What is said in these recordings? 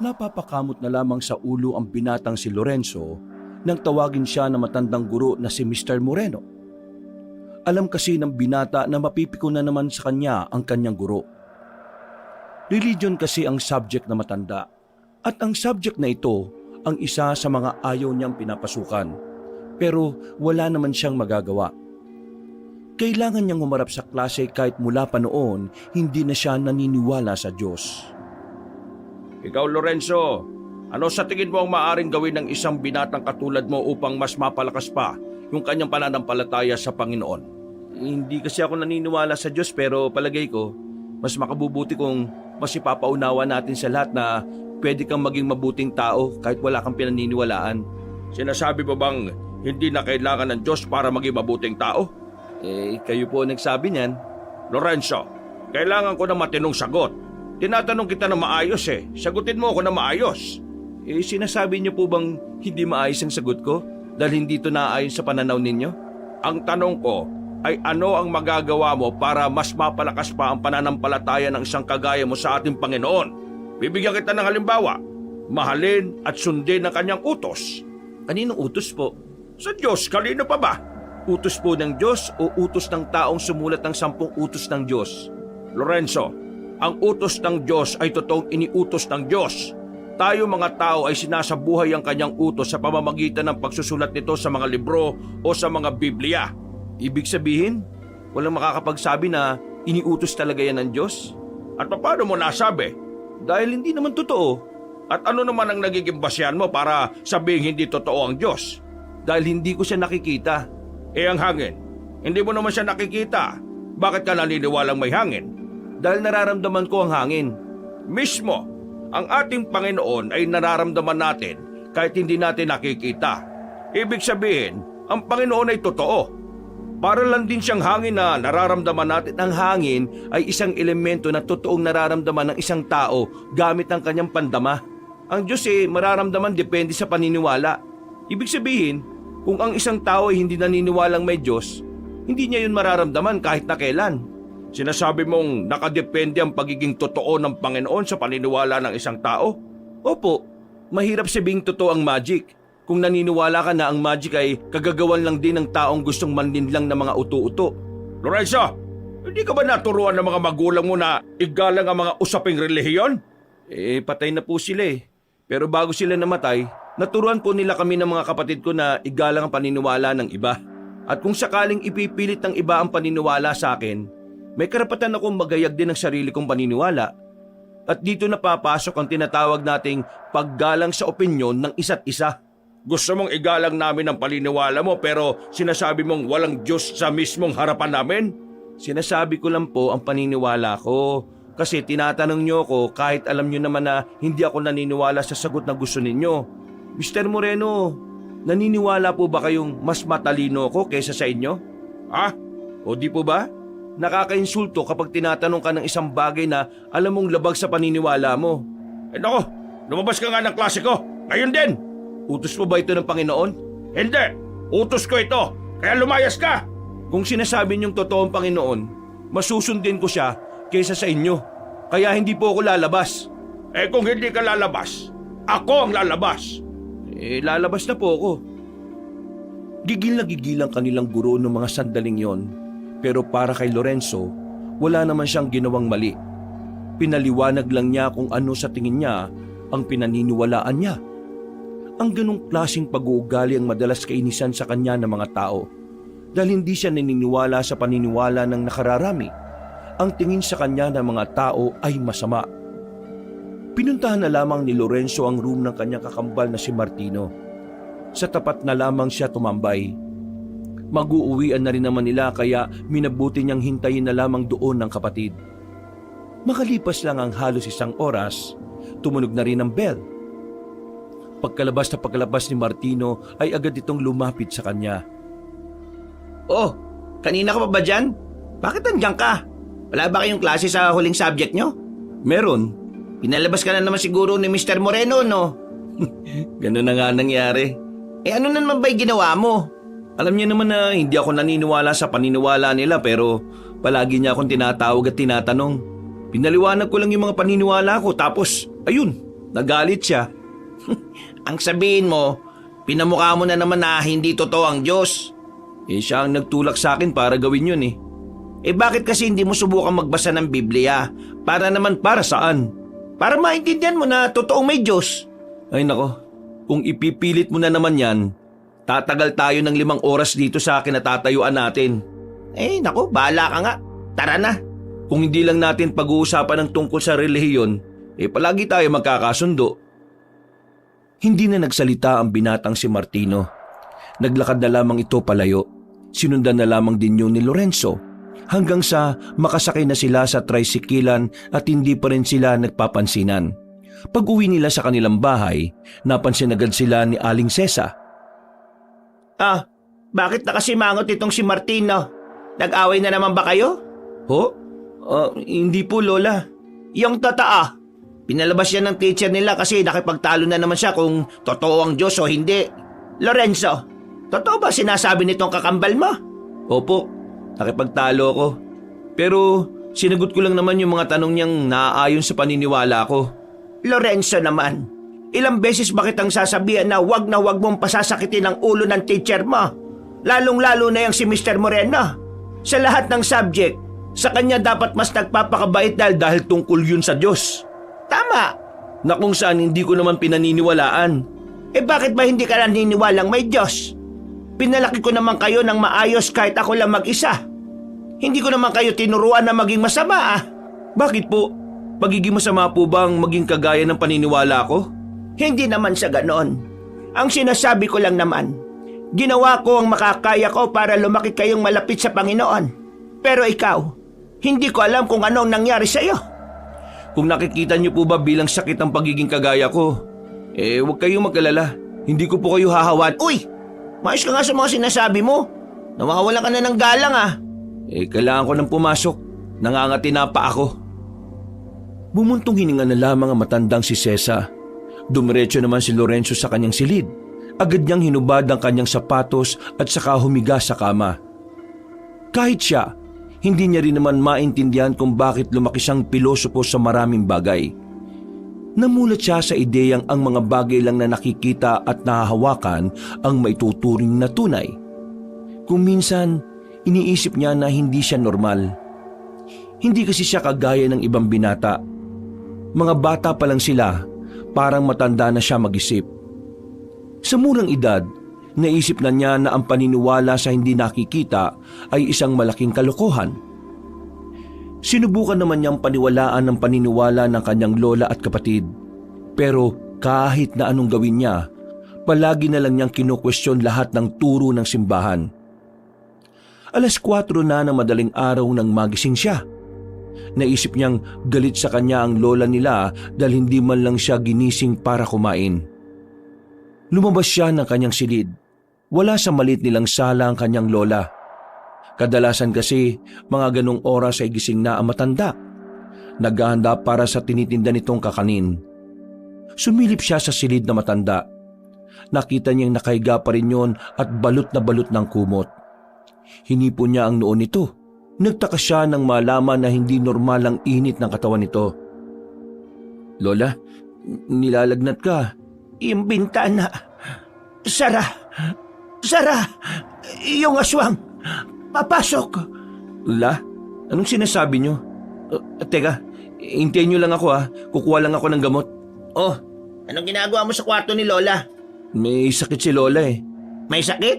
Napapakamot na lamang sa ulo ang binatang si Lorenzo nang tawagin siya na matandang guro na si Mr. Moreno. Alam kasi ng binata na mapipiko na naman sa kanya ang kanyang guro. Religion kasi ang subject na matanda at ang subject na ito ang isa sa mga ayaw niyang pinapasukan pero wala naman siyang magagawa. Kailangan niyang humarap sa klase kahit mula pa noon hindi na siya naniniwala sa Diyos. Ikaw, Lorenzo, ano sa tingin mo ang maaaring gawin ng isang binatang katulad mo upang mas mapalakas pa yung kanyang pananampalataya sa Panginoon? Hindi kasi ako naniniwala sa Diyos pero palagay ko, mas makabubuti kung mas ipapaunawa natin sa lahat na pwede kang maging mabuting tao kahit wala kang pinaniniwalaan. Sinasabi mo bang hindi na kailangan ng Diyos para maging mabuting tao? Kayo po nagsabi niyan. Lorenzo, kailangan ko ng matinong sagot. Tinatanong kita na maayos Sagutin mo ako na maayos. Sinasabi niyo po bang hindi maayos ang sagot ko dahil hindi ito naayon sa pananaw ninyo? Ang tanong ko ay ano ang magagawa mo para mas mapalakas pa ang pananampalataya ng isang kagaya mo sa ating Panginoon? Bibigyan kita ng halimbawa. Mahalin at sundin ang kanyang utos. Kaninong utos po? Sa Diyos, kanino pa ba? Utos po ng Diyos o utos ng taong sumulat ng 10 utos ng Diyos? Lorenzo, ang utos ng Diyos ay totoong iniutos ng Diyos. Tayo mga tao ay sinasabuhay ang kanyang utos sa pamamagitan ng pagsusulat nito sa mga libro o sa mga Biblia. Ibig sabihin, walang makakapagsabi na iniutos talaga yan ng Diyos? At paano mo nasabi? Dahil hindi naman totoo. At ano naman ang nagiging basyan mo para sabihin hindi totoo ang Diyos? Dahil hindi ko siya nakikita. Ang hangin, hindi mo naman siya nakikita. Bakit ka naniniwalang may hangin? Dahil nararamdaman ko ang hangin. Mismo, ang ating Panginoon ay nararamdaman natin kahit hindi natin nakikita. Ibig sabihin, ang Panginoon ay totoo. Para lang din siyang hangin na nararamdaman natin. Ang hangin ay isang elemento na totoong nararamdaman ng isang tao gamit ang kanyang pandama. Ang Diyos mararamdaman depende sa paniniwala. Ibig sabihin, kung ang isang tao ay hindi naniniwalang may Diyos, hindi niya yun mararamdaman kahit na kailan. Sinasabi mong nakadepende ang pagiging totoo ng Panginoon sa paniniwala ng isang tao? Opo, mahirap sabihing totoo ang magic. Kung naniniwala ka na ang magic ay kagagawan lang din ng taong gustong manlinlang ng mga uto-uto. Lorenzo, hindi ka ba naturuan ng mga magulang mo na igalang ang mga usaping relihiyon? Patay na po sila Pero bago sila namatay, naturuan po nila kami ng mga kapatid ko na igalang ang paniniwala ng iba. At kung sakaling ipipilit ng iba ang paniniwala sa akin, may karapatan akong magayag din ng sarili kong paniniwala. At dito napapasok ang tinatawag nating paggalang sa opinyon ng isa't isa. Gusto mong igalang namin ang paniniwala mo pero sinasabi mong walang Diyos sa mismong harapan namin? Sinasabi ko lang po ang paniniwala ko. Kasi tinatanong niyo ako kahit alam niyo naman na hindi ako naniniwala sa sagot na gusto ninyo. Mr. Moreno, naniniwala po ba kayong mas matalino ako kaysa sa inyo? O di po ba? Nakakainsulto kapag tinatanong ka ng isang bagay na alam mong labag sa paniniwala mo. Nako, lumabas ka nga ng klase ko. Ngayon din. Utos mo ba ito ng Panginoon? Hindi. Utos ko ito. Kaya lumayas ka. Kung sinasabi niyong totoong Panginoon, masusundin ko siya kaysa sa inyo. Kaya hindi po ako lalabas. Kung hindi ka lalabas, ako ang lalabas. Lalabas na po ako. Gigil na gigil ang kanilang guro ng mga sandaling yon. Pero para kay Lorenzo, wala naman siyang ginawang mali. Pinaliwanag lang niya kung ano sa tingin niya ang pinaniniwalaan niya. Ang ganong klaseng pag-uugali ang madalas kainisan sa kanya ng mga tao dahil hindi siya naniniwala sa paniniwala ng nakararami. Ang tingin sa kanya ng mga tao ay masama. Pinuntahan na lamang ni Lorenzo ang room ng kanyang kakambal na si Martino. Sa tapat na lamang siya tumambay. Mag-uuwian na rin naman nila kaya minabuti niyang hintayin na lamang doon ng kapatid. Makalipas lang ang halos 1 oras, tumunog na rin ang bell. Pagkalabas ni Martino ay agad itong lumapit sa kanya. Oh, kanina ka pa ba dyan? Bakit nandiyan ka? Wala ba kayong klase sa huling subject nyo? Meron. Pinalabas ka na naman siguro ni Mr. Moreno, no? Ganun na nga nangyari. Ano na naman ba'y ginawa mo? Alam niya naman na hindi ako naniniwala sa paniniwala nila pero palagi niya akong tinatawag at tinatanong. Pinaliwanag ko lang yung mga paniniwala ko tapos ayun, Nagalit siya. Ang sabihin mo, pinamukha mo na naman na hindi totoo ang Diyos. Siya ang nagtulak sa akin para gawin yun eh. Bakit kasi hindi mo subukan magbasa ng Biblia? Para naman Para saan? para maintindihan mo na totoong may Diyos. Ay nako, kung ipipilit mo na naman yan, tatagal tayo ng 5 oras dito sa kinatatayuan natin. Naku, bahala ka nga. Tara na. Kung hindi lang natin pag-uusapan ng tungkol sa relihiyon, palagi tayo magkakasundo. Hindi na nagsalita ang binatang si Martino. Naglakad na lamang ito palayo. Sinundan na lamang din yun ni Lorenzo hanggang sa makasakay na sila sa tricyclean at hindi pa rin sila nagpapansinan. Pag-uwi nila sa kanilang bahay, napansin agad sila ni Aling Sesa. Bakit nakasimangot itong si Martino? Nag-away na naman ba kayo? Ho? Hindi po, Lola. Yung totoo. Pinalabas siya ng teacher nila kasi nakipagtalo na naman siya kung totoo ang Diyos o hindi. Lorenzo, totoo ba sinasabi nitong kakambal mo? Opo, nakipagtalo ako. Pero sinagot ko lang naman yung mga tanong niyang naaayon sa paniniwala ko. Lorenzo naman, ilang beses ba kitang sasabihan na wag mong pasasakitin ang ulo ng teacher mo? Lalong-lalo na yung si Mr. Moreno. Sa lahat ng subject, sa kanya dapat mas nagpapakabait dahil tungkol yun sa Diyos. Tama. Na kung saan hindi ko naman pinaniniwalaan. Bakit ba hindi ka naniniwalang may Diyos? Pinalaki ko naman kayo ng maayos kahit ako lang mag-isa. Hindi ko naman kayo tinuruan na maging masama Bakit po? Pagiging masama po bang maging kagaya ng paniniwala ko? Hindi naman sa ganoon. Ang sinasabi ko lang naman, ginawa ko ang makakaya ko para lumaki kayong malapit sa Panginoon. Pero ikaw, hindi ko alam kung ano ang nangyari sa iyo. Kung nakikita niyo po ba bilang sakit ang pagiging kagaya ko, huwag kayong mag-alala. Hindi ko po kayo hahawan. Uy! Maayos ka nga sa mga sinasabi mo. Nawawalan ka na ng galang Kailangan ko nang pumasok. Nangangati na pa ako. Bumuntong hininga na lamang ang matandang si Sesa. Dumiretso naman si Lorenzo sa kanyang silid. Agad niyang hinubad ang kanyang sapatos at saka humiga sa kama. Kahit siya, hindi niya rin naman maintindihan kung bakit lumaki siyang pilosopo sa maraming bagay. Namulat siya sa ideyang ang mga bagay lang na nakikita at nahahawakan ang maituturing na tunay. Kung minsan, iniisip niya na hindi siya normal. Hindi kasi siya kagaya ng ibang binata. Mga bata pa lang sila, parang matanda na siya mag-isip. Sa murang edad, naisip na niya na ang paniniwala sa hindi nakikita ay isang malaking kalokohan. Sinubukan naman niyang paniwalaan ang paniniwala ng kanyang lola at kapatid. Pero kahit na anong gawin niya, palagi na lang niyang kinukwestiyon lahat ng turo ng simbahan. 4:00 na ng madaling araw nang magising siya. Naisip niyang galit sa kanya ang lola nila dahil hindi man lang siya ginising para kumain. Lumabas siya ng kanyang silid. Wala sa maliit nilang sala ang kanyang lola. Kadalasan kasi mga ganong oras ay gising na ang matanda. Naghahanda para sa tinitinda nitong kakanin. Sumilip siya sa silid na matanda. Nakita niyang nakahiga pa rin yun at balot na balot ng kumot. Hinipo niya ang noo nito. Nagtaka siya nang malaman na hindi normal ang init ng katawan nito. Lola, nilalagnat ka. Yung bintana. Sara! Yung aswang! Papasok! La, anong sinasabi niyo? Teka, hintayin niyo lang ako Kukuha lang ako ng gamot. Oh, anong ginagawa mo sa kwarto ni Lola? May sakit si Lola May sakit?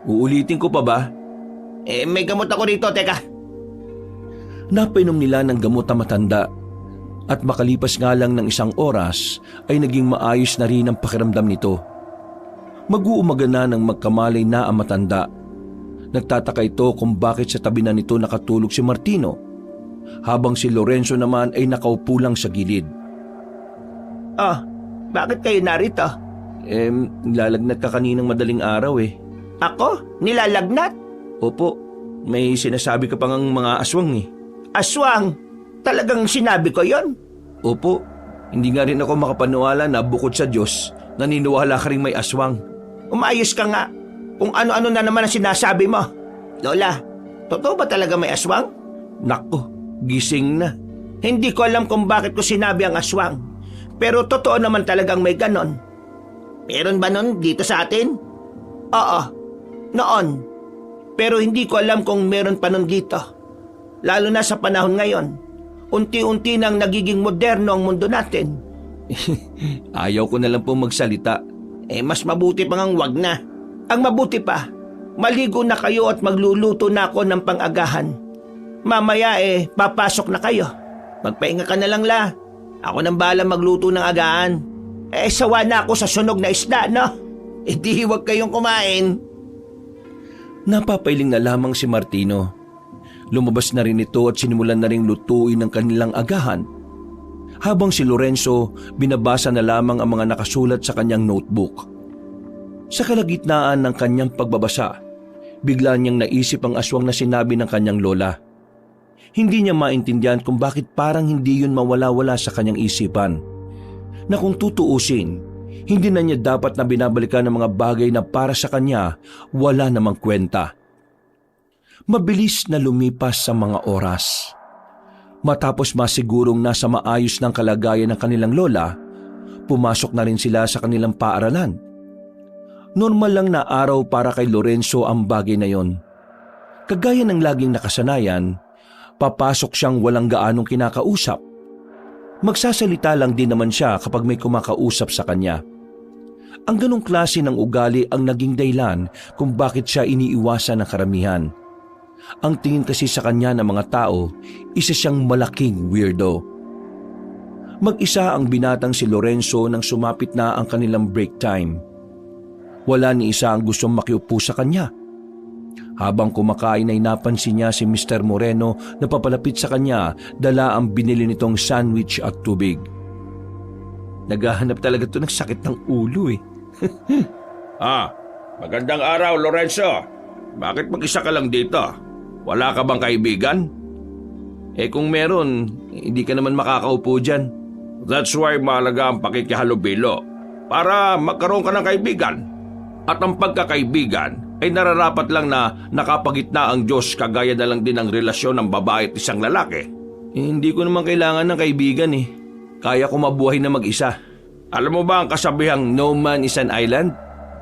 Uulitin ko pa ba? May gamot ako rito, teka. Napainom nila ng gamot ang matanda. At makalipas nga lang ng 1 oras ay naging maayos na rin ang pakiramdam nito. Mag-uumaga na nang magkamalay na ang matanda. Nagtataka ito kung bakit sa tabi na nito nakatulog si Martino, habang si Lorenzo naman ay nakaupo lang sa gilid. Bakit kayo narito? Nilalagnat ka kaninang madaling araw Ako? Nilalagnat? Opo, may sinasabi ka pang ang mga aswang Aswang? Talagang sinabi ko yon? Opo, hindi nga rin ako makapaniwala na bukod sa Diyos, naniniwala ka rin may aswang. Umayos ka nga. Kung ano-ano na naman ang sinasabi mo. Lola, totoo ba talaga may aswang? Nako, gising na. Hindi ko alam kung bakit ko sinabi ang aswang. Pero totoo naman talagang may ganon. Meron ba nun dito sa atin? Oo, noon. Pero hindi ko alam kung meron pa nun dito. Lalo na sa panahon ngayon. Unti-unti nang nagiging moderno ang mundo natin. Ayaw ko na lang po magsalita. Mas mabuti pang wag na. Ang mabuti pa, maligo na kayo at magluluto na ako ng pang-agahan. Mamaya papasok na kayo. Magpahinga ka na lang la. Ako nang bahala magluto ng agahan. Sawa na ako sa sunog na isda, no? Di huwag kayong kumain. Napapailing na lamang si Martino. Lumabas na rin ito at sinimulan na ring lutuin ng kanilang agahan. Habang si Lorenzo, binabasa na lamang ang mga nakasulat sa kanyang notebook. Sa kalagitnaan ng kanyang pagbabasa, bigla niyang naisip ang aswang na sinabi ng kanyang lola. Hindi niya maintindihan kung bakit parang hindi yun mawala-wala sa kanyang isipan. Na kung tutuusin, hindi na niya dapat na binabalikan ng mga bagay na para sa kanya wala namang kwenta. Mabilis na lumipas sa mga oras. Matapos masigurong nasa maayos ng kalagayan ng kanilang lola, pumasok na rin sila sa kanilang paaralan. Normal lang na araw para kay Lorenzo ang bagay na yon. Kagaya ng laging nakasanayan, papasok siyang walang gaanong kinakausap. Magsasalita lang din naman siya kapag may kumakausap sa kanya. Ang ganong klase ng ugali ang naging dahilan kung bakit siya iniiwasan ng karamihan. Ang tingin kasi sa kanya ng mga tao, isa siyang malaking weirdo. Mag-isa ang binatang si Lorenzo nang sumapit na ang kanilang break time. Wala ni isa ang gustong makiupo sa kanya. Habang kumakain ay napansin niya si Mr. Moreno na papalapit sa kanya, dala ang binili nitong sandwich at tubig. Naghahanap talaga ito ng sakit ng ulo Magandang araw, Lorenzo. Bakit mag-isa ka lang dito? Wala ka bang kaibigan? Kung meron, hindi ka naman makakaupo dyan. That's why mahalaga ang pakikihalubilo. Para magkaroon ka ng kaibigan. At ang pagkakaibigan ay nararapat lang na nakapagitna ang Diyos, kagaya na lang din ang relasyon ng babae at isang lalaki. Hindi ko naman kailangan ng kaibigan Kaya ko mabuhay na mag-isa. Alam mo ba ang kasabihang No man is an island?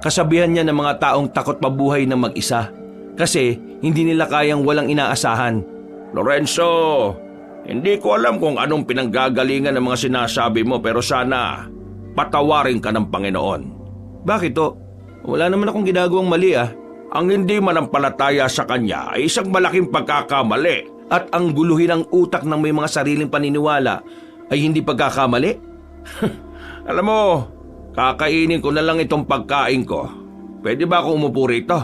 Kasabihan niya ng mga taong takot mabuhay na mag-isa. Kasi hindi nila kayang walang inaasahan. Lorenzo, hindi ko alam kung anong pinanggagalingan ng mga sinasabi mo, pero sana patawarin ka ng Panginoon. Bakit to? Wala naman akong ginagawang mali Ang hindi manampalataya sa Kanya ay isang malaking pagkakamali. At ang guluhin ng utak ng may mga sariling paniniwala ay hindi pagkakamali? Alam mo, kakainin ko na lang itong pagkain ko. Pwede ba ako umupo rito?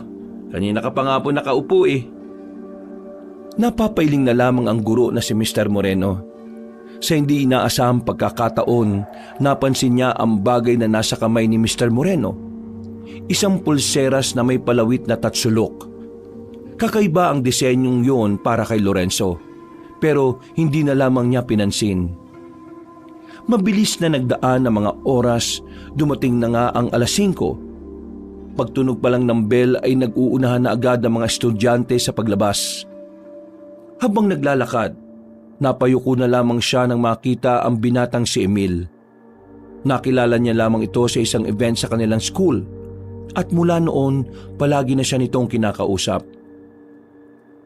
Kanina ka pa nga po nakaupo Napapailing na lamang ang guro na si Mr. Moreno. Sa hindi inaasahang pagkakataon, napansin niya ang bagay na nasa kamay ni Mr. Moreno. Isang pulseras na may palawit na tatsulok. Kakaiba ang disenyong yon para kay Lorenzo, pero hindi na lamang niya pinansin. Mabilis na nagdaan ang mga oras, dumating na nga ang 5:00. Pagtunog pa lang ng bell ay nag-uunahan na agad ang mga estudyante sa paglabas. Habang naglalakad, napayuko na lamang siya nang makita ang binatang si Emil. Nakilala niya lamang ito sa isang event sa kanilang school. At mula noon, palagi na siya nitong kinakausap.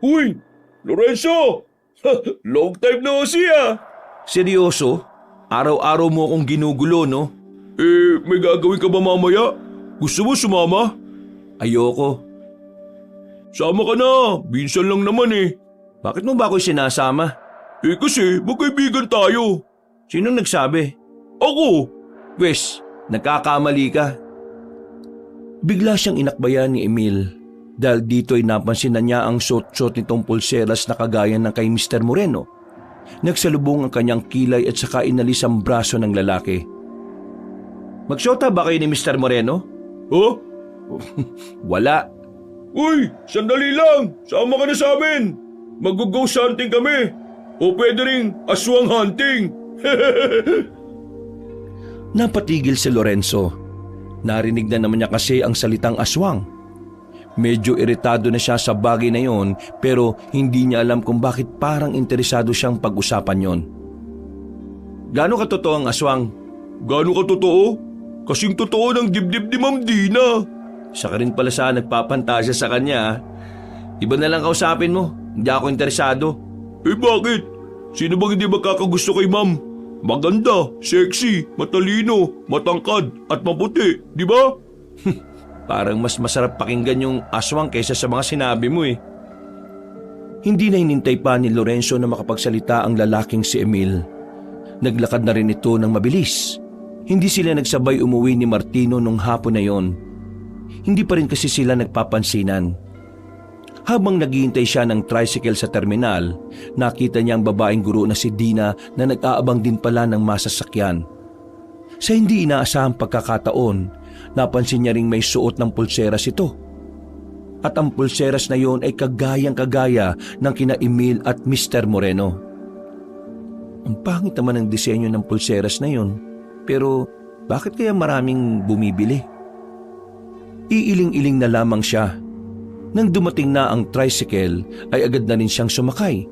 Uy, Lorenzo! Long time no see Seryoso? Araw-araw mo akong ginugulo, no? May gagawin ka ba mamaya? Gusto mo sumama? Ayoko. Sama ka na, minsan lang naman Bakit mo ba ako'y sinasama? Kasi magkaibigan tayo. Sinong nagsabi? Ako! Wes, nagkakamali ka. Bigla siyang inakbayan ni Emil dahil dito'y napansin na niya ang suot-suot nitong pulseras na kagaya ng kay Mr. Moreno. Nagsalubong ang kanyang kilay at saka inalis ang braso ng lalaki. Magsyota ba kayo ni Mr. Moreno? Huh? Wala. Uy, sandali lang! Sama ka na sa amin! Mag-ghost hunting kami! O pwede ring aswang hunting! Napatigil si Lorenzo. Narinig na naman niya kasi ang salitang aswang. Medyo iritado na siya sa bagay na yon, pero hindi niya alam kung bakit parang interesado siyang pag-usapan yon. Gaano katotoo ang aswang? Gaano ka totoo? Kasing totoo ng dibdib ni Ma'am Dina. Siya ka rin pala sa nagpapantasya sa kanya. Ah. Iba na lang kausapin mo. Hindi ako interesado. Eh bakit? Sino bang hindi magkakagusto kay Ma'am? Maganda, sexy, matalino, matangkad at maputi, di ba? Parang mas masarap pakinggan yung aswang kaysa sa mga sinabi mo eh. Hindi na hinintay pa ni Lorenzo na makapagsalita ang lalaking si Emil. Naglakad na rin ito ng mabilis. Hindi sila nagsabay umuwi ni Martino nung hapon na yon. Hindi pa rin kasi sila nagpapansinan. Habang naghihintay siya ng tricycle sa terminal, nakita niya ang babaeng guro na si Dina na nag-aabang din pala ng masasakyan. Sa hindi inaasahang pagkakataon, napansin niya ring may suot ng pulseras ito. At ang pulseras na yon ay kagayang-kagaya ng kina Emil at Mr. Moreno. Ang pangit naman ang disenyo ng pulseras na yon, pero bakit kaya maraming bumibili? Iiling-iling na lamang siya. Nang dumating na ang tricycle ay agad na rin siyang sumakay.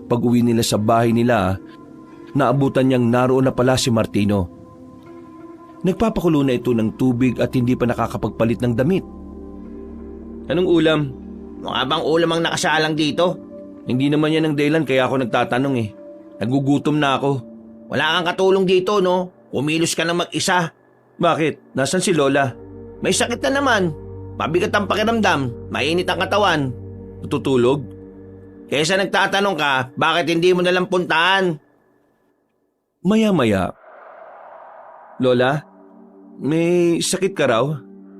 Pag-uwi nila sa bahay nila, naabutan niyang naroon na pala si Martino. Nagpapakulo na ito ng tubig at hindi pa nakakapagpalit ng damit. Anong ulam? Mukha bang ulam ang nakasalang dito? Hindi naman yan ang dahilan kaya ako nagtatanong eh. Nagugutom na ako. Wala kang katulong dito, no? Kumilos ka na mag-isa. Bakit? Nasaan si Lola? May sakit na naman. Mabigat ang pakiramdam, mainit ang katawan. Tutulog? Kesa nagtatanong ka, bakit hindi mo nalang puntaan? Maya-maya. Lola, may sakit ka raw?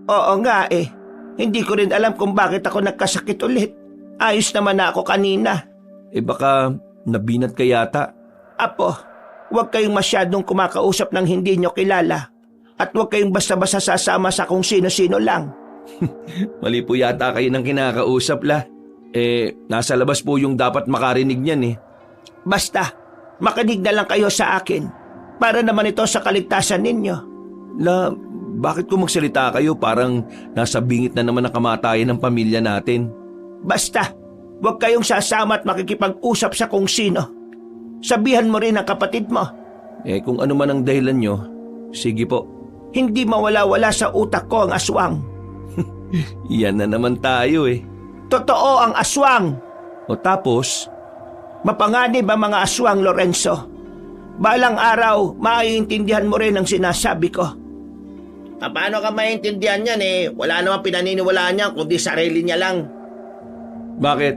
Oo nga eh. Hindi ko rin alam kung bakit ako nagkasakit ulit. Ayos naman na ako kanina. Eh baka nabinat ka yata. Apo, huwag kayong masyadong kumakausap ng hindi nyo kilala. At huwag kayong basta-basta sasama sa kung sino-sino lang. Mali po yata kayo ng kinakausap la. Eh, nasa labas po yung dapat makarinig niyan eh. Basta, makinig na lang kayo sa akin. Para naman ito sa kaligtasan ninyo. La, bakit kung magsalita kayo parang nasa bingit na naman ang kamatayan ng pamilya natin? Basta, huwag kayong sasama at makikipag-usap sa kung sino. Sabihan mo rin ang kapatid mo. Eh kung ano man ang dahilan nyo, sige po. Hindi mawala-wala sa utak ko ang aswang. Yan na naman tayo eh. Totoo ang aswang. O tapos? Mapanganib ang mga aswang, Lorenzo. Balang araw, maiintindihan mo rin ang sinasabi ko. Paano ka maiintindihan yan eh? Wala namang pinaniniwalaan niya kundi sarili niya lang. Bakit?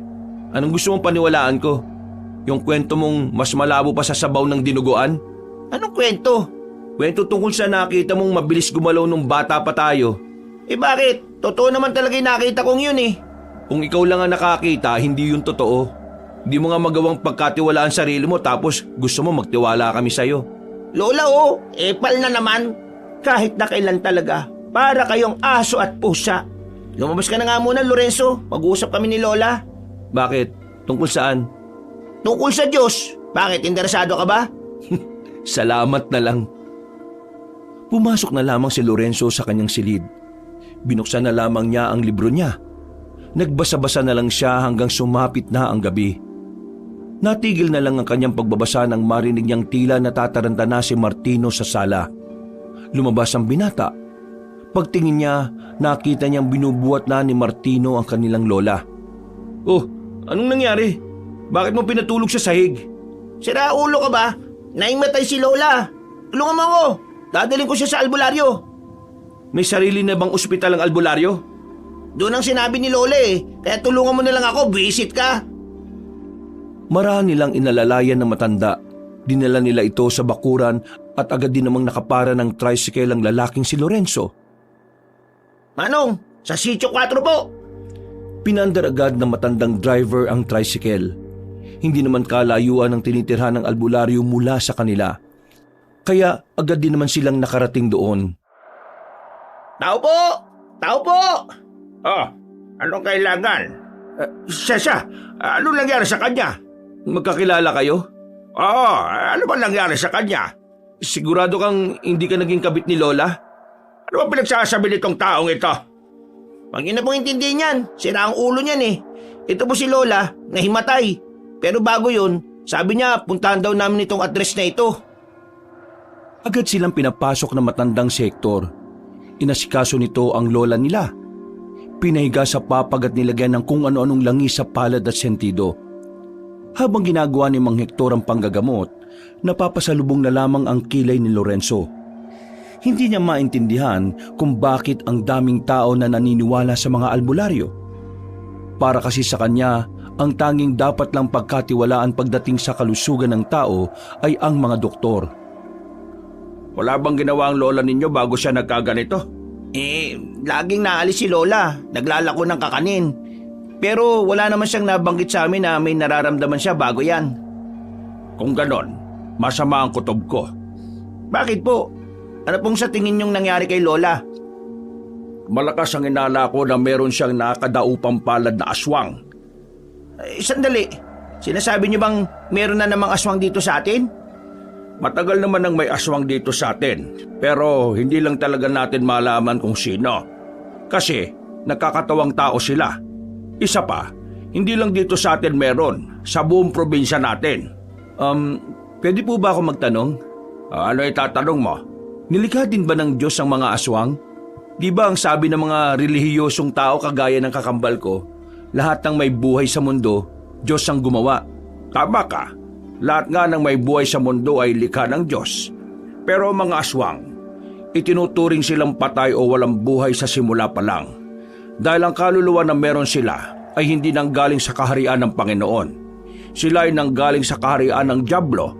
Anong gusto mong paniwalaan ko? Yung kwento mong mas malabo pa sa sabaw ng dinuguan? Anong kwento? Kwento tungkol sa nakita mong mabilis gumalaw nung bata pa tayo. Eh bakit? Totoo naman talaga yung nakita kong yun eh. Kung ikaw lang ang nakakita, hindi yun totoo. Hindi mo nga magawang pagkatiwalaan sarili mo tapos gusto mo magtiwala kami sa'yo. Lola epal na naman. Kahit na kailan talaga, para kayong aso at pusa. Lumabas ka na nga muna, Lorenzo. Mag-uusap kami ni Lola. Bakit? Tungkol saan? Tungkol sa Diyos. Bakit? Interesado ka ba? Salamat na lang. Pumasok na lamang si Lorenzo sa kanyang silid. Binuksan na lamang niya ang libro niya. Nagbasa-basa na lang siya hanggang sumapit na ang gabi. Natigil na lang ang kanyang pagbabasa nang marinig niyang tila natataranta na si Martino sa sala. Lumabas ang binata. Pagtingin niya, nakita niyang binubuhat na ni Martino ang kanilang lola. Oh, anong nangyari? Bakit mo pinatulog sa sahig? Sira ulo ka ba? Naimatay si Lola. Tulungan mo ako. Dadalhin ko siya sa albularyo. May sarili na bang ospital ang albularyo? Doon ang sinabi ni Lola eh. Kaya tulungan mo na lang ako, visit ka. Marami nilang inalalayan ng matanda. Dinala nila ito sa bakuran at agad din namang nakapara ng tricycle ang lalaking si Lorenzo. Manong, sa Sitio 4 po. Pinandar agad ng matandang driver ang tricycle. Hindi naman kalayuan ang tinitirhan ng albularyo mula sa kanila. Kaya agad din naman silang nakarating doon. Tao po! Tao po! Anong kailangan? Siya, anong nangyari sa kanya? Magkakilala kayo? Ano ba nangyari sa kanya? Sigurado kang hindi ka naging kabit ni Lola? Ano ba pinagsasabi nitong taong ito? Huwag niyo na pong intindihin yan. Sira ang ulo niyan eh. Ito po si Lola, nahimatay. Pero bago yun, sabi niya puntahan daw namin itong address na ito. Agad silang pinapasok ng matandang si Hector. Inasikaso nito ang lola nila. Pinahiga sa papag at nilagyan ng kung ano-anong langis sa palad at sentido. Habang ginagawa ni Mang Hector ang panggagamot, napapasalubong na lamang ang kilay ni Lorenzo. Hindi niya maintindihan kung bakit ang daming tao na naniniwala sa mga albularyo. Para kasi sa kanya, ang tanging dapat lang pagkatiwalaan pagdating sa kalusugan ng tao ay ang mga doktor. Wala bang ginawa ang lola ninyo bago siya nagkaganito? Laging naalis si Lola. Naglalako ng kakanin. Pero wala naman siyang nabanggit sa amin na may nararamdaman siya bago yan. Kung ganon, masama ang kutob ko. Bakit po? Ano pong sa tingin niyong nangyari kay Lola? Malakas ang inala ko na meron siyang nakadaupang palad na aswang. Sandali. Sinasabi niyo bang meron na namang aswang dito sa atin? Matagal naman nang may aswang dito sa atin, pero hindi lang talaga natin malaman kung sino. Kasi nakakatawang tao sila. Isa pa, hindi lang dito sa atin meron, sa buong probinsya natin. Pwede po ba ako magtanong? Ano itatanong mo? Nilikha din ba ng Diyos ang mga aswang? Di ba ang sabi ng mga relihiyosong tao kagaya ng kakambal ko, lahat ng may buhay sa mundo, Diyos ang gumawa? Tama ka. Lahat nga ng may buhay sa mundo ay likha ng Diyos. Pero ang mga aswang, itinuturing silang patay o walang buhay sa simula pa lang. Dahil ang kaluluwa na meron sila ay hindi nanggaling sa kaharian ng Panginoon. Sila ay nanggaling sa kaharian ng Diablo.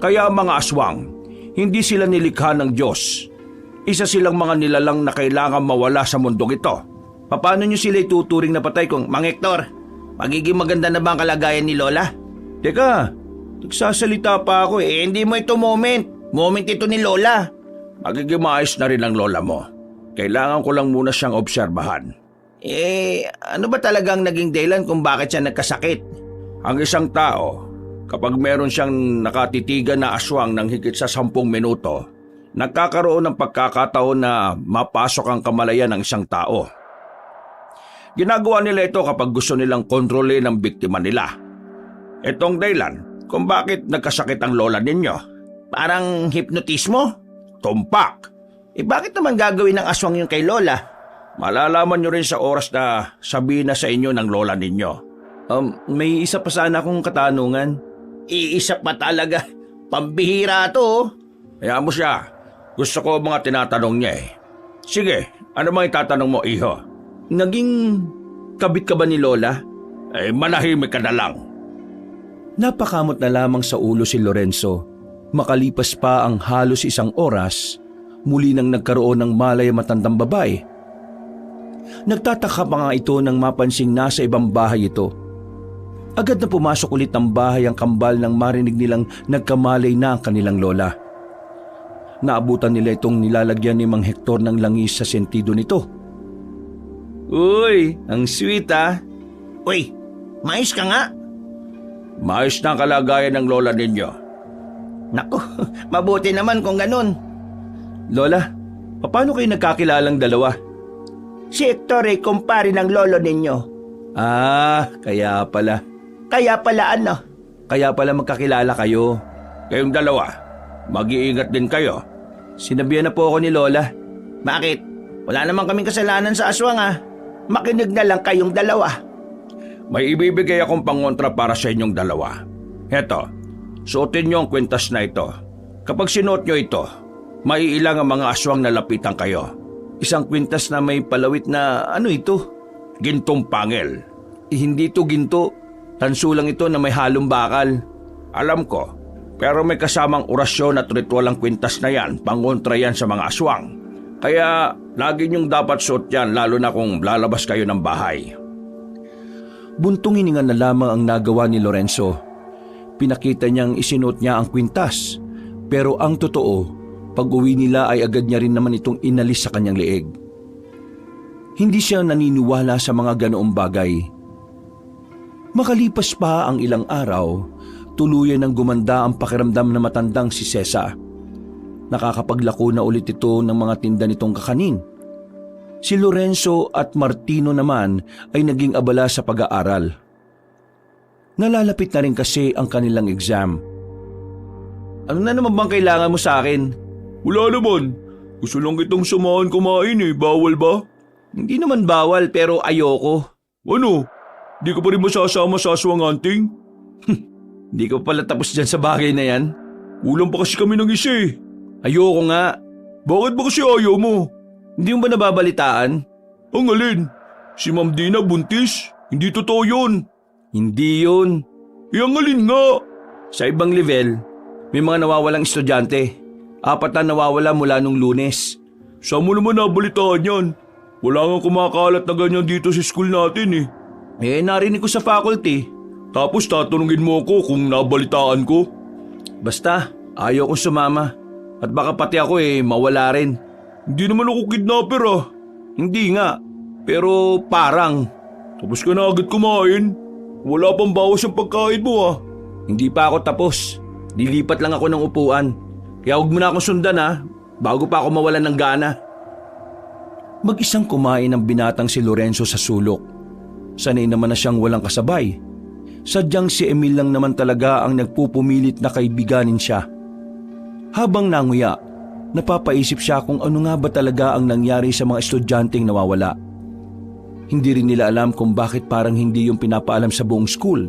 Kaya ang mga aswang, hindi sila nilikha ng Diyos. Isa silang mga nilalang na kailangan mawala sa mundong ito. Paano niyo sila ituturing na patay kung, Mang Hector, magiging maganda na ba ang kalagayan ni Lola? Teka, nagsasalita pa ako eh. Hindi mo ito moment. Moment ito ni Lola. Magiging maayos na rin ang lola mo. Kailangan ko lang muna siyang obserbahan. Ano ba talagang naging dahilan kung bakit siya nagkasakit? Ang isang tao, kapag meron siyang nakatitigan na aswang ng higit sa 10 minuto, nagkakaroon ng pagkakataon na mapasok ang kamalayan ng isang tao. Ginagawa nila ito kapag gusto nilang kontrolin ang biktima nila. Itong dahilan kung bakit nagkasakit ang lola ninyo. Parang hipnotismo? Tumpak! Bakit naman gagawin ng aswang yung kay Lola? Malalaman nyo rin sa oras na sabihin na sa inyo ng lola ninyo. May isa pa sana akong katanungan. Iisa pa talaga. Pambihira to. Hayaan mo siya. Gusto ko mga tinatanong niya eh. Sige, ano mang itatanong mo, iho? Naging kabit ka ba ni Lola? Manahimik ka na lang. Napakamot na lamang sa ulo si Lorenzo. Makalipas pa ang halos 1 oras, muli nang nagkaroon ng malay matandang babae. Nagtataka pa nga ito nang mapansing nasa ibang bahay ito. Agad na pumasok ulit ng bahay ang kambal nang marinig nilang nagkamalay na ang kanilang lola. Naabutan nila itong nilalagyan ni Mang Hector ng langis sa sentido nito. Uy, ang sweet ah. Uy, mais ka nga. Mais na ang kalagayan ng lola ninyo. Naku, mabuti naman kung ganun. Lola, paano kayo nagkakilalang dalawa? Si Hector ay kumpare ng lolo ninyo. Kaya pala. Kaya pala ano? Kaya pala magkakilala kayo. Kayong dalawa, mag-iingat din kayo. Sinabihan na po ako ni Lola. Bakit? Wala naman kaming kasalanan sa aswang ah. Makinig na lang kayong dalawa. May ibibigay akong pangontra para sa inyong dalawa. Heto, suotin niyo ang kwintas na ito. Kapag sinuot niyo ito, maiilang ang mga aswang na lapitan kayo. Isang kwintas na may palawit na ano ito? Gintong pangil. Hindi ito ginto. Tanso lang ito na may halong bakal. Alam ko, pero may kasamang orasyon at ritual ang kwintas na yan, pangontra yan sa mga aswang. Kaya lagi niyong dapat suot yan lalo na kung lalabas kayo ng bahay. Buntong hininga na lamang ang nagawa ni Lorenzo. Pinakita niyang isinuot niya ang kwintas. Pero ang totoo, pag-uwi nila ay agad niya rin naman itong inalis sa kanyang leeg. Hindi siya naniniwala sa mga ganoong bagay. Makalipas pa ang ilang araw, tuluyan ng gumanda ang pakiramdam na matandang si Cesa. Nakakapaglako na ulit ito ng mga tinda nitong kakanin. Si Lorenzo at Martino naman ay naging abala sa pag-aaral. Nalalapit na rin kasi ang kanilang exam. Ano na naman bang kailangan mo sa akin? Wala naman. Gusto lang kitang samahan kumain eh. Bawal ba? Hindi naman bawal pero ayoko. Ano? Di ka pa rin masasama sa aswang hunting? Hindi ko pala tapos dyan sa bagay na yan. Kulang pa kasi kami ng isa eh. Ayoko nga. Bakit ba kasi ayaw mo? Hindi mo ba nababalitaan? Ang alin? Si Ma'am Dina buntis? Hindi totoo yun. Hindi yun. Ang alin nga? Sa ibang level, may mga nawawalang estudyante. 4 na nawawala mula nung Lunes. Saan mo naman nabalitaan yan? Wala nga kumakalat na ganyan dito sa school natin eh. Narinig ko sa faculty. Tapos tatanungin mo ako kung nabalitaan ko? Basta, ayaw kong sumama. At baka pati ako mawala rin. Hindi naman ako kidnapper ah. Hindi nga, pero parang. Tapos ka na agad kumain. Wala pang bawas yung pagkain mo ah. Hindi pa ako tapos. Dilipat lang ako ng upuan. Kaya huwag mo na akong sundan bago pa ako mawalan ng gana. Mag-isang kumain ang binatang si Lorenzo sa sulok. Sanay naman na siyang walang kasabay. Sadyang si Emil lang naman talaga ang nagpupumilit na kaibiganin siya. Habang nanguya, napapaisip siya kung ano nga ba talaga ang nangyari sa mga estudyanteng nawawala. Hindi rin nila alam kung bakit parang hindi yung pinapaalam sa buong school.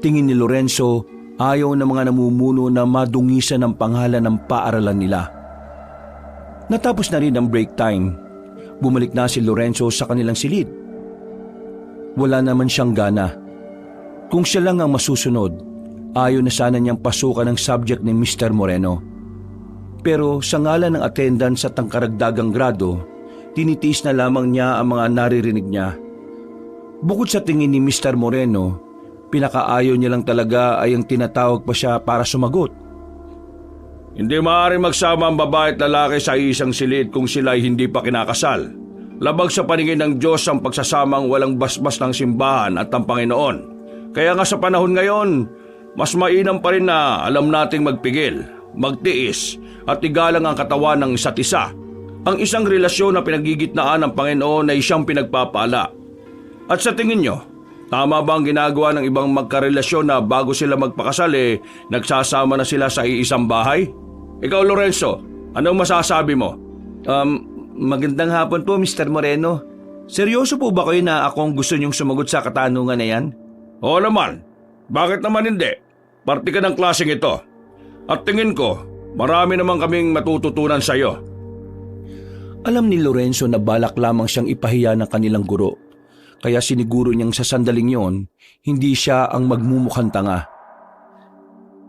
Tingin ni Lorenzo, ayaw ng mga namumuno na madungisan ang pangalan ng paaralan nila. Natapos na rin ang break time. Bumalik na si Lorenzo sa kanilang silid. Wala naman siyang gana. Kung siya lang ang masusunod, ayaw na sana niyang pasukan ang subject ni Mr. Moreno. Pero sa ngalan ng attendance at ang karagdagang grado, tinitiis na lamang niya ang mga naririnig niya. Bukod sa tingin ni Mr. Moreno, pinakaayaw niya lang talaga ay ang tinatawag pa siya para sumagot. Hindi maaaring magsama ang babae at lalaki sa isang silid kung sila ay hindi pa kinakasal. Labag sa paningin ng Diyos ang pagsasamang walang basbas ng simbahan at ng Panginoon. Kaya nga sa panahon ngayon, mas mainam pa rin na alam nating magpigil, magtiis at igalang ang katawan ng isa't isa. Ang isang relasyon na pinagigitnaan ng Panginoon ay siyang pinagpapala. At sa tingin nyo, tama ba ang ginagawa ng ibang magkarelasyon na bago sila magpakasal nagsasama na sila sa iisang bahay? Ikaw Lorenzo, anong masasabi mo? Magandang hapon po Mr. Moreno. Seryoso po ba kayo na akong gusto niyong sumagot sa katanungan na yan? Oo naman. Bakit naman hindi? Parte ka ng klaseng ito. At tingin ko, marami naman kaming matututunan sa iyo. Alam ni Lorenzo na balak lamang siyang ipahiya ng kanilang guro. Kaya siniguro niyang sa sandaling yon, hindi siya ang magmumukhang tanga.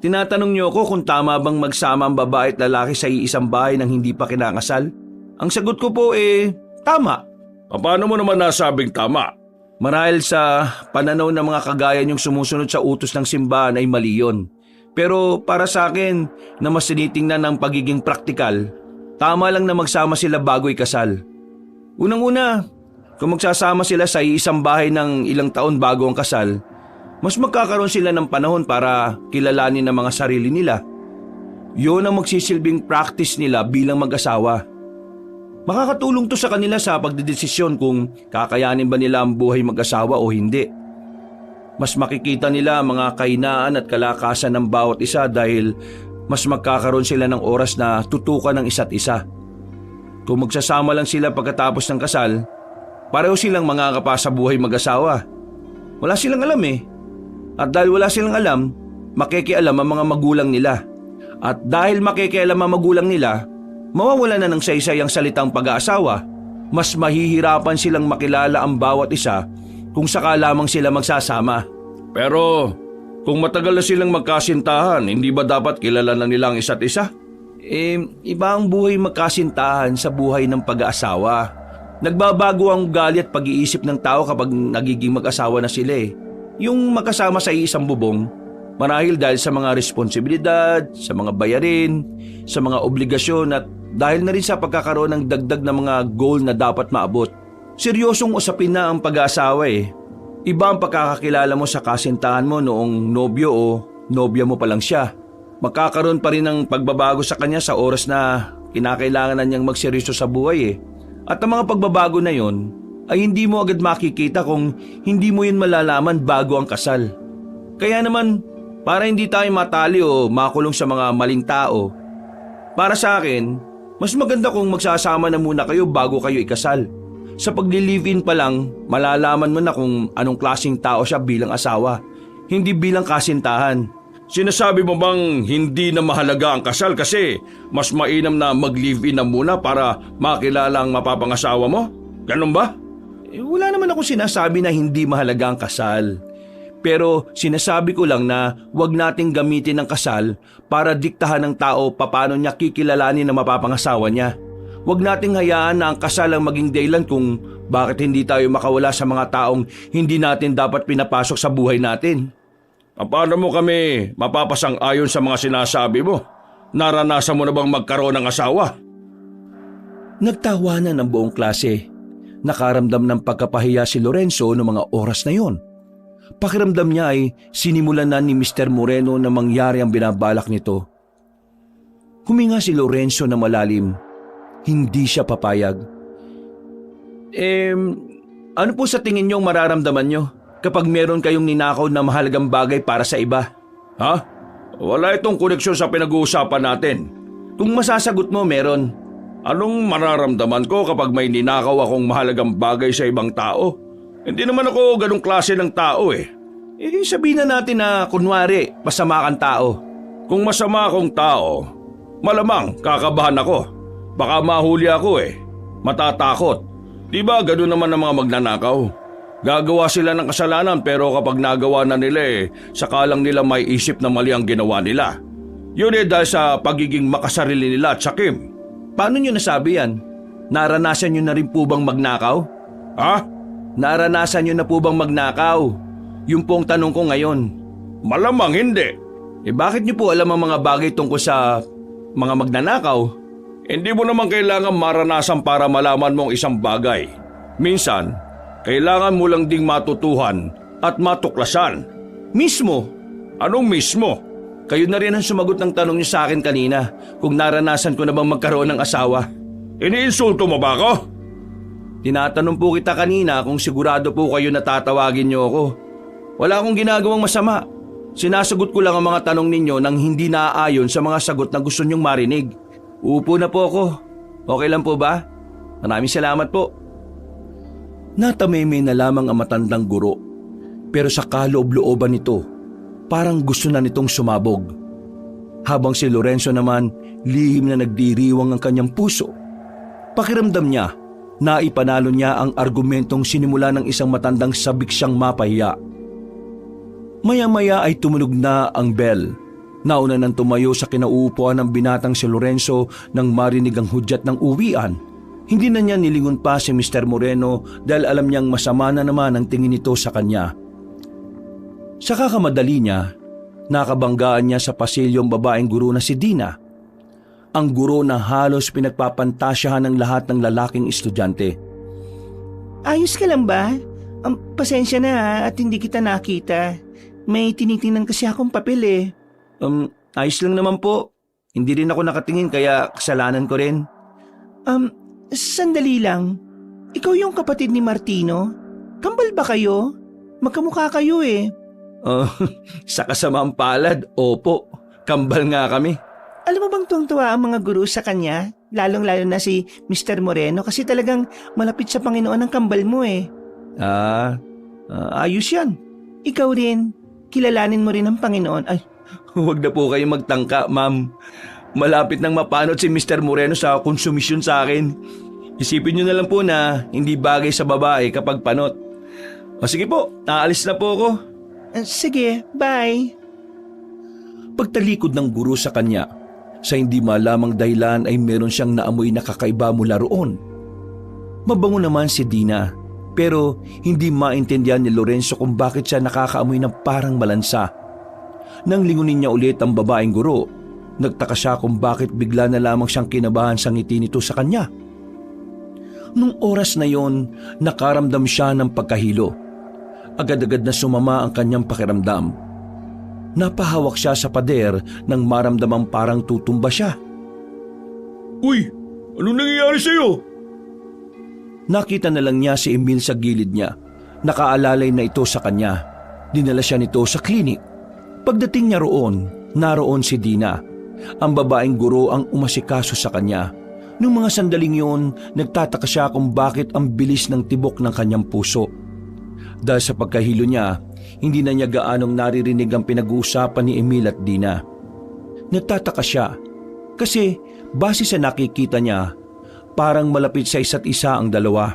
Tinatanong niyo ako kung tama bang magsama ang babae at lalaki sa iisang bahay nang hindi pa kinakasal? Ang sagot ko po tama. Paano mo naman nasabing tama? Marahil sa pananaw ng mga kagaya niyong sumusunod sa utos ng simbahan ay mali yun. Pero para sa akin na mas tinitingnan ng pagiging praktikal, tama lang na magsama sila bago ikasal. Unang-una, kung magsasama sila sa iisang bahay ng ilang taon bago ang kasal, mas magkakaroon sila ng panahon para kilalanin ang mga sarili nila. Yun ang magsisilbing practice nila bilang mag-asawa. Makakatulong to sa kanila sa pagdedesisyon kung kakayanin ba nila ang buhay mag-asawa o hindi. Mas makikita nila ang mga kahinaan at kalakasan ng bawat isa dahil mas magkakaroon sila ng oras na tutukan ng isa't isa. Kung magsasama lang sila pagkatapos ng kasal, pareho silang mangangapa sa buhay mag-asawa. Wala silang alam At dahil wala silang alam, makikialam ang mga magulang nila. At dahil makikialam ang magulang nila, mawawala na ng saysay ang salitang pag-aasawa. Mas mahihirapan silang makilala ang bawat isa kung saka lamang sila magsasama. Pero kung matagal na silang magkasintahan, hindi ba dapat kilala na nila ang isa't isa? Iba ang buhay magkasintahan sa buhay ng pag-aasawa. Nagbabago ang ugali at pag-iisip ng tao kapag nagiging mag-asawa na sila Yung magkasama sa isang bubong, marahil dahil sa mga responsibilidad, sa mga bayarin, sa mga obligasyon at dahil na rin sa pagkakaroon ng dagdag na mga goal na dapat maabot. Seryosong usapin na ang pag-aasawa Iba ang pagkakakilala mo sa kasintahan mo noong nobyo o nobya mo pa lang siya. Magkakaroon pa rin ng pagbabago sa kanya sa oras na kinakailangan na niyang magseryoso sa buhay At ang mga pagbabago na yon ay hindi mo agad makikita kung hindi mo yun malalaman bago ang kasal. Kaya naman, para hindi tayo matali o makulong sa mga maling tao, Para sa akin, mas maganda kung magsasama na muna kayo bago kayo ikasal. Sa pagli-live-in pa lang, malalaman mo na kung anong klaseng tao siya bilang asawa, hindi bilang kasintahan. Sinasabi mo bang hindi na mahalaga ang kasal kasi mas mainam na mag-live-in na muna para makilala ang mapapangasawa mo? Ganun ba? Wala naman akong sinasabi na hindi mahalaga ang kasal. Pero sinasabi ko lang na huwag nating gamitin ang kasal para diktahan ng tao paano niya kikilalanin na mapapangasawa niya. Huwag nating hayaan na ang kasal ang maging dahilan kung bakit hindi tayo makawala sa mga taong hindi natin dapat pinapasok sa buhay natin. Paano mo kami mapapasang-ayon sa mga sinasabi mo? Naranasan mo na bang magkaroon ng asawa? Nagtawanan ng buong klase. Nakaramdam ng pagkapahiya si Lorenzo noong mga oras na yon. Pakiramdam niya ay sinimulan na ni Mr. Moreno na mangyari ang binabalak nito. Huminga si Lorenzo na malalim. Hindi siya papayag. Ano po sa tingin niyo ang mararamdaman niyo kapag meron kayong ninakaw na mahalagang bagay para sa iba? Ha? Wala itong koneksyon sa pinag-uusapan natin. Kung masasagot mo, meron. Anong mararamdaman ko kapag may ninakaw akong mahalagang bagay sa ibang tao? Hindi naman ako ganong klase ng tao eh. Sabihin na natin na kunwari, masama kang tao. Kung masama akong tao, malamang kakabahan ako. Baka mahuli ako eh. Matatakot. Di ba gano'n naman ang mga magnanakaw? Gagawa sila ng kasalanan pero kapag nagawa na nila saka lang nila may isip na mali ang ginawa nila. Yun dahil sa pagiging makasarili nila at sakim. Paano nyo nasabi yan? Naranasan nyo na rin po bang magnakaw? Ha? Naranasan nyo na po bang magnakaw? Yung pong tanong ko ngayon. Malamang hindi. Bakit nyo po alam ang mga bagay tungkol sa mga magnanakaw? Hindi mo naman kailangan maranasan para malaman mong isang bagay. Minsan, kailangan mo lang ding matutuhan at matuklasan. Mismo? Anong mismo? Kayo na rin ang sumagot ng tanong niyo sa akin kanina kung naranasan ko na bang magkaroon ng asawa. Iniinsulto mo ba ako? Tinatanong po kita kanina kung sigurado po kayo na tatawagin niyo ako. Wala akong ginagawang masama. Sinasagot ko lang ang mga tanong ninyo nang hindi naaayon sa mga sagot na gusto niyong marinig. Upo na po ako. Okay lang po ba? Maraming salamat po. Natameme na lamang ang matandang guro. Pero sa kaloob-looban nito, parang gusto na nitong sumabog. Habang si Lorenzo naman, lihim na nagdiriwang ang kanyang puso. Pakiramdam niya, naipanalo niya ang argumentong sinimula ng isang matandang sabik siyang mapahiya. Maya-maya ay tumunog na ang bell. Nauna nang tumayo sa kinauupuan ng binatang si Lorenzo nang marinig ang hudyat ng uwian. Hindi na niya nilingon pa si Mr. Moreno dahil alam niyang masama na naman ang tingin nito sa kanya. Sa kakamadali niya, nakabanggaan niya sa pasilyong babaeng guro na si Dina. Ang guro na halos pinagpapantasyahan ng lahat ng lalaking estudyante. Ayos ka lang ba? Pasensya na at hindi kita nakita. May tinitingnan kasi akong papel eh. Ayos lang naman po. Hindi rin ako nakatingin kaya kasalanan ko rin. Sandali lang. Ikaw yung kapatid ni Martino? Kambal ba kayo? Magkamukha kayo eh. Sa kasamaang palad, opo. Kambal nga kami. Alam mo bang tuwang-tuwa ang mga guro sa kanya? Lalong-lalo na si Mr. Moreno kasi talagang malapit sa Panginoon ang kambal mo eh. Ayos yan. Ikaw rin. Kilalanin mo rin ang Panginoon. Ay, Huwag na po kayong magtangka, ma'am. Malapit nang mapanot si Mr. Moreno sa konsumisyon sa akin. Isipin niyo na lang po na hindi bagay sa babae kapag panot. Sige po, aalis na po ako. Sige, bye. Pagtalikod ng guro sa kanya, sa hindi malamang dahilan ay meron siyang naamoy na kakaiba mula roon. Mabango naman si Dina, pero hindi maintindihan ni Lorenzo kung bakit siya nakakaamoy ng parang malansa. Nang lingunin niya ulit ang babaeng guro, nagtaka siya kung bakit bigla na lamang siyang kinabahan sa ngiti nito sa kanya. Nung oras na yon, nakaramdam siya ng pagkahilo. Agad-agad na sumama ang kanyang pakiramdam. Napahawak siya sa pader nang maramdamang parang tutumba siya. Uy! Anong nangyayari sa'yo? Nakita na lang niya si Emil sa gilid niya. Nakaalalay na ito sa kanya. Dinala siya nito sa klinik. Pagdating niya roon, naroon si Dina. Ang babaeng guro ang umasikaso sa kanya. Nung mga sandaling yon, nagtataka siya kung bakit ang bilis ng tibok ng kanyang puso. Dahil sa pagkahilo niya, hindi na niya gaanong naririnig ang pinag-uusapan ni Emil at Dina. Nagtataka siya kasi base sa nakikita niya, parang malapit sa isa't isa ang dalawa.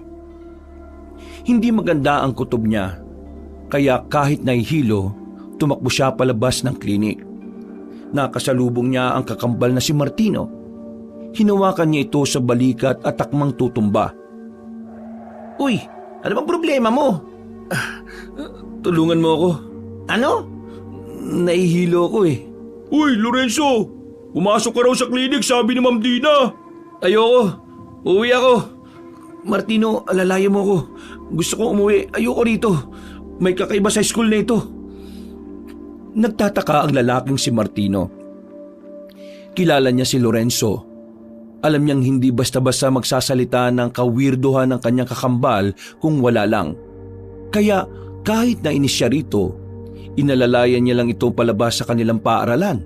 Hindi maganda ang kutob niya, kaya kahit nahihilo, tumakbo siya palabas ng klinik. Nakasalubong niya ang kakambal na si Martino. Hinawakan niya ito sa balikat at takmang tutumba. Uy, ano bang problema mo? Tulungan mo ako. Ano? Nahihilo ako eh. Uy, Lorenzo! Pumasok ka raw sa klinik, sabi ni Ma'am Dina. Ayoko. Uuwi ako. Martino, alalayan mo ako. Gusto kong umuwi. Ayoko rito. May kakaiba sa school na ito. Nagtataka ang lalaking si Martino. Kilala niya si Lorenzo. Alam niyang hindi basta-basta magsasalita ng kawirduhan ng kanyang kakambal kung wala lang. Kaya kahit nainis siya rito, inalalayan niya lang ito palabas sa kanilang paaralan.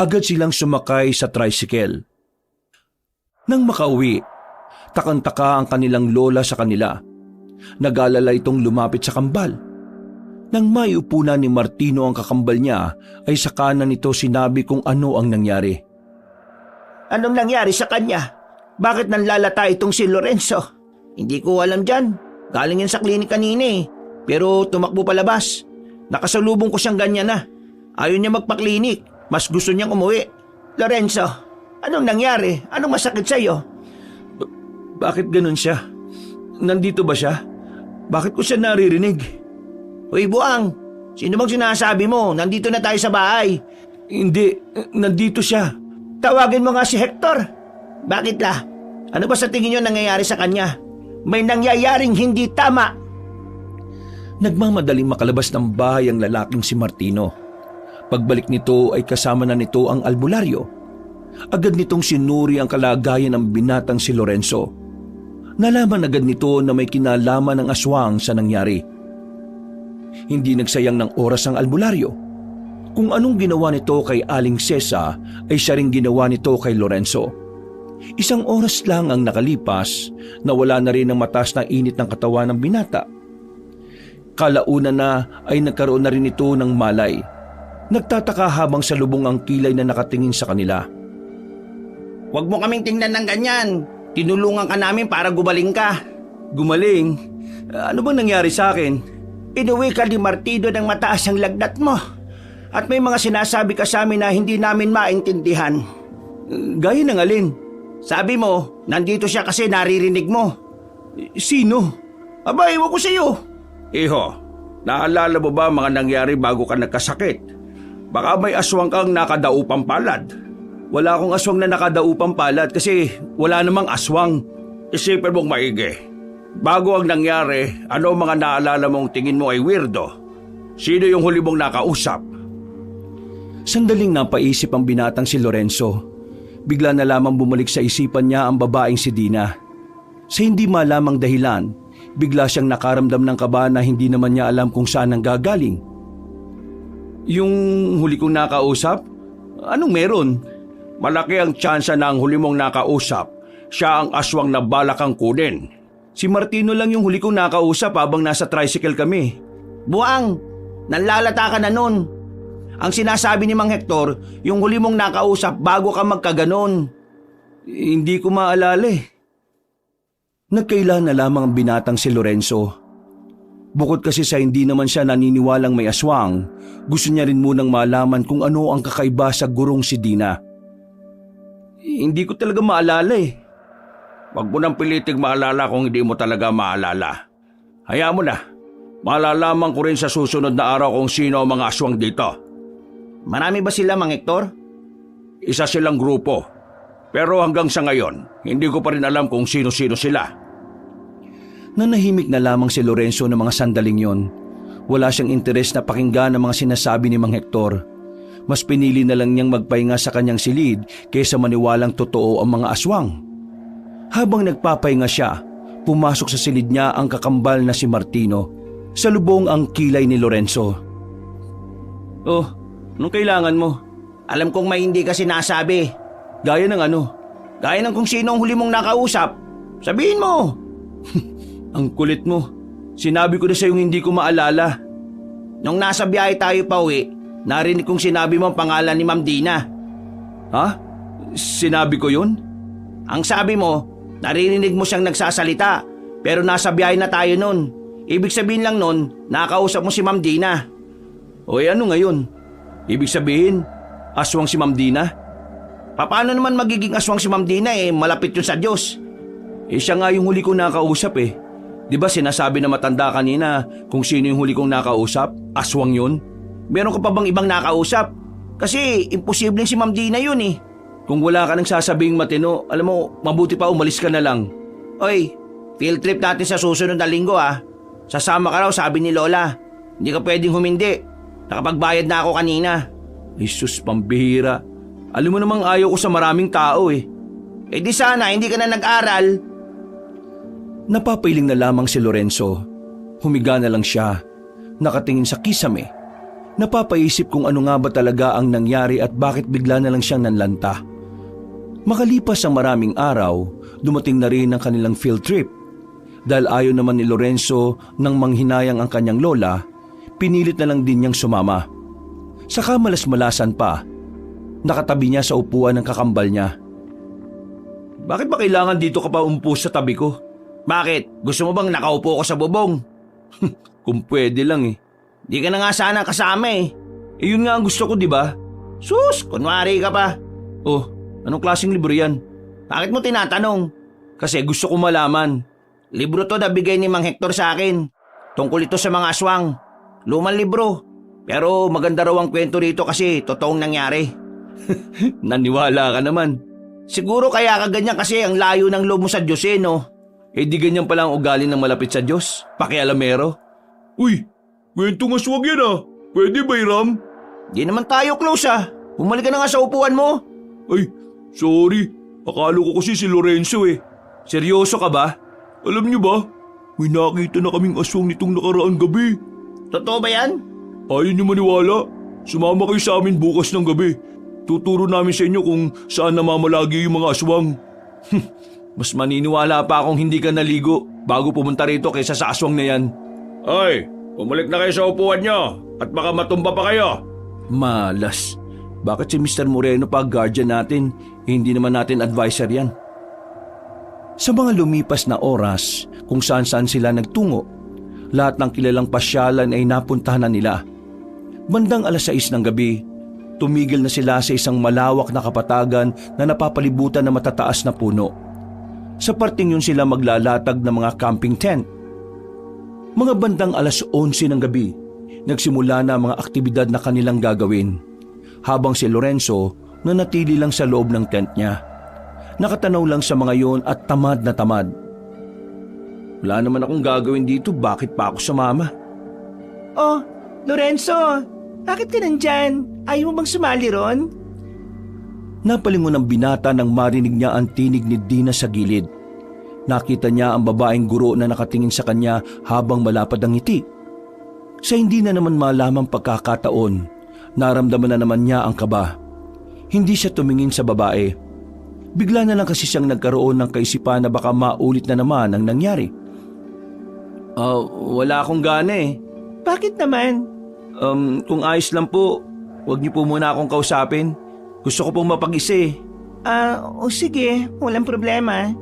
Agad silang sumakay sa tricycle. Nang makauwi, takang-taka ang kanilang lola sa kanila. Nag-alala itong lumapit sa kambal. Nang maiupo na ni Martino ang kakambal niya, ay sa kanan nito sinabi kung ano ang nangyari. Anong nangyari sa kanya? Bakit nanlalata itong si Lorenzo? Hindi ko alam dyan. Galing yan sa klinik kanina eh. Pero tumakbo palabas. Nakasalubong ko siyang ganyan na. Ayaw niya magpaklinik. Mas gusto niyang umuwi. Lorenzo, anong nangyari? Anong masakit sa'yo? Bakit ganun siya? Nandito ba siya? Bakit ko siya naririnig? Uy, Buang. Sino bang sinasabi mo? Nandito na tayo sa bahay. Hindi, nandito siya. Tawagin mo nga si Hector. Bakit la? Ano ba sa tingin niyo nangyayari sa kanya? May nangyayaring hindi tama. Nagmamadaling makalabas ng bahay ang lalaking si Martino. Pagbalik nito ay kasama na nito ang albularyo. Agad nitong sinuri ang kalagayan ng binatang si Lorenzo. Nalaman agad nito na may kinalaman ng aswang sa nangyari. Hindi nagsayang ng oras ang albularyo. Kung anong ginawa nito kay Aling Sesa ay siya ring ginawa nito kay Lorenzo. Isang oras lang ang nakalipas na wala na rin ang mataas na init ng katawan ng binata. Kalaunan na ay nagkaroon na rin ito ng malay. Nagtataka habang salubong ang kilay na nakatingin sa kanila. Huwag mo kaming tingnan ng ganyan. Tinulungan ka namin para gumaling ka. Gumaling? Ano bang nangyari sa akin? Inuwi ka ni Martino ng mataas ang lagnat mo. At may mga sinasabi ka sa amin na hindi namin maintindihan. Gaya ng alin? Sabi mo, nandito siya kasi naririnig mo. Sino? Aba, ewan ko sa iyo. Iho, naalala mo ba mga nangyari bago ka nagkasakit? Baka may aswang kang nakadaupang palad. Wala akong aswang na nakadaupang palad kasi wala namang aswang. Isipin mong maigi. Bago ang nangyari, ano ang mga naalala mong tingin mo ay weirdo? Sino yung huli mong nakausap? Sandaling napaisip ang binatang si Lorenzo. Bigla na lamang bumalik sa isipan niya ang babaeng si Dina. Sa hindi malamang dahilan, bigla siyang nakaramdam ng kaba na hindi naman niya alam kung saan ang gagaling. Yung huli kong nakausap? Anong meron? Malaki ang tsansa na ang huli mong nakausap, siya ang aswang na balak kang kunin. Si Martino lang yung huli kong nakausap habang nasa tricycle kami. Buang, nanlalata ka na nun. Ang sinasabi ni Mang Hector, yung huli mong nakausap bago ka magkaganon. Hindi ko maalala eh. Nagkaila na lamang ang binatang si Lorenzo. Bukod kasi sa hindi naman siya naniniwalang may aswang, gusto niya rin munang malaman kung ano ang kakaiba sa gurong si Dina. Hindi ko talaga maalala eh. Huwag mo nang piliting maalala kung hindi mo talaga maalala. Hayaan mo na. Malalaman ko rin sa susunod na araw kung sino ang mga aswang dito. Marami ba sila, Mang Hector? Isa silang grupo. Pero hanggang sa ngayon, hindi ko pa rin alam kung sino-sino sila. Nanahimik na lamang si Lorenzo ng mga sandaling yon. Wala siyang interes na pakinggan ang mga sinasabi ni Mang Hector. Mas pinili na lang niyang magpahinga sa kanyang silid kaysa maniwalang totoo ang mga aswang. Habang nagpapahinga siya, pumasok sa silid niya ang kakambal na si Martino. Salubong ang kilay ni Lorenzo. Oh, anong kailangan mo? Alam kong may hindi ka sinasabi. Gaya ng ano? Gaya ng kung sino ang huli mong nakausap. Sabihin mo. Ang kulit mo. Sinabi ko na sa'yong hindi ko maalala. Nung nasa biyahe tayo pa uwi, narinig kong sinabi mo ang pangalan ni Ma'am Dina. Ha? Sinabi ko yun? Ang sabi mo, naririnig mo siyang nagsasalita, pero nasa biyahe na tayo nun. Ibig sabihin lang nun, nakakausap mo si Ma'am Dina. O ano ngayon? Ibig sabihin, aswang si Ma'am Dina? Paano naman magiging aswang si Ma'am Dina malapit yun sa Diyos? Siya nga yung huli kong nakausap eh. Di ba sinasabi na matanda kanina kung sino yung huli kong nakausap? Aswang yun? Meron ka pa bang ibang nakausap? Kasi imposibleng si Ma'am Dina yun eh. Kung wala ka nang sasabing matino, alam mo, mabuti pa umalis ka na lang. Oy, field trip natin sa susunod na linggo ah. Sasama ka raw, sabi ni Lola. Hindi ka pwedeng humindi. Nakapagbayad na ako kanina. Jesus, pambihira. Alam mo namang ayaw ko sa maraming tao eh. Eh di sana, hindi ka na nag-aral. Napapailing na lamang si Lorenzo. Humiga na lang siya. Nakatingin sa kisame. Napapaisip kung ano nga ba talaga ang nangyari at bakit bigla na lang siyang nanlanta. Makalipas ang maraming araw, dumating na rin ang kanilang field trip. Dahil ayaw naman ni Lorenzo nang manghinayang ang kanyang lola, pinilit na lang din niyang sumama. Saka malas-malasan pa, nakatabi niya sa upuan ng kakambal niya. Bakit ba kailangan dito ka pa umpo sa tabi ko? Bakit? Gusto mo bang nakaupo ko sa bubong? Kung pwede lang eh. Di ka na nga sana kasama eh. Yun nga ang gusto ko, di ba? Sus, kunwari ka pa. Oh, anong klaseng libro yan? Bakit mo tinatanong? Kasi gusto ko malaman. Libro to na bigay ni Mang Hector sa akin. Tungkol ito sa mga aswang. Lumang libro. Pero maganda raw ang kwento rito kasi totoong nangyari. Naniwala ka naman. Siguro kaya ka ganyan kasi ang layo ng loob mo sa Diyos no? Di ganyan pala ang ugali ng malapit sa Diyos. Pakialamero. Uy, kwentong aswang yan ah. Pwede ba, Hiram? Di naman tayo close Bumalik ka na nga sa upuan mo. Ay, sorry. Akala ko kasi si Lorenzo eh. Seryoso ka ba? Alam niyo ba, may nakita na kaming aswang nitong nakaraang gabi. Totoo ba yan? Ayaw niyo maniwala. Sumama kayo sa amin bukas ng gabi. Tuturo namin sa inyo kung saan namamalagi yung mga aswang. Mas maniniwala pa akong hindi ka naligo bago pumunta rito kaysa sa aswang na yan. Ay, bumalik na kayo sa upuan niyo at baka matumba pa kayo. Malas. Bakit si Mr. Moreno pa guardian natin? Hindi naman natin advisor yan. Sa mga lumipas na oras kung saan-saan sila nagtungo, lahat ng kilalang pasyalan ay napuntahan na nila. Bandang 6:00 ng gabi, tumigil na sila sa isang malawak na kapatagan na napapalibutan ng matataas na puno. Sa parting yun sila maglalatag ng mga camping tent. Mga bandang 11:00 ng gabi, nagsimula na ang mga aktibidad na kanilang gagawin. Habang si Lorenzo nanatili lang sa loob ng tent niya. Nakatanaw lang sa mga yon at tamad na tamad. Wala naman akong gagawin dito, bakit pa ako sumama? Oh, Lorenzo, bakit ka nandyan? Ayaw mo bang sumali ron? Napalingon ang binata nang marinig niya ang tinig ni Dina sa gilid. Nakita niya ang babaeng guro na nakatingin sa kanya habang malapad ang ngiti. Sa hindi na naman malamang pagkakataon, naramdaman na naman niya ang kaba. Hindi siya tumingin sa babae. Bigla na lang kasi siyang nagkaroon ng kaisipan na baka maulit na naman ang nangyari. Wala akong gana eh. Bakit naman? Kung ayos lang po, huwag niyo po muna akong kausapin. Gusto ko pong mapag-isa eh. Sige, walang problema.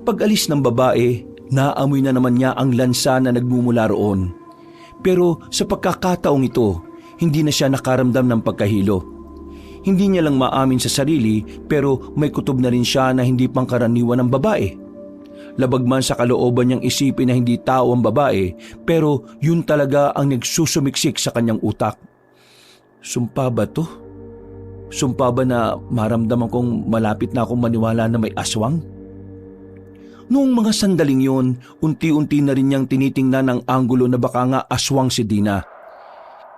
Pag-alis ng babae, naamoy na naman niya ang lansa na nagmumula roon. Pero sa pagkakataong ito, hindi na siya nakaramdam ng pagkahilo. Hindi niya lang maamin sa sarili pero may kutob na rin siya na hindi pangkaraniwan ng babae. Labag man sa kalooban niyang isipin na hindi tao ang babae pero yun talaga ang nagsusumiksik sa kanyang utak. Sumpa ba to? Sumpa ba na maramdaman kong malapit na akong maniwala na may aswang? Noong mga sandaling yon, unti-unti na rin niyang tinitingnan ang anggulo na baka nga aswang si Dina.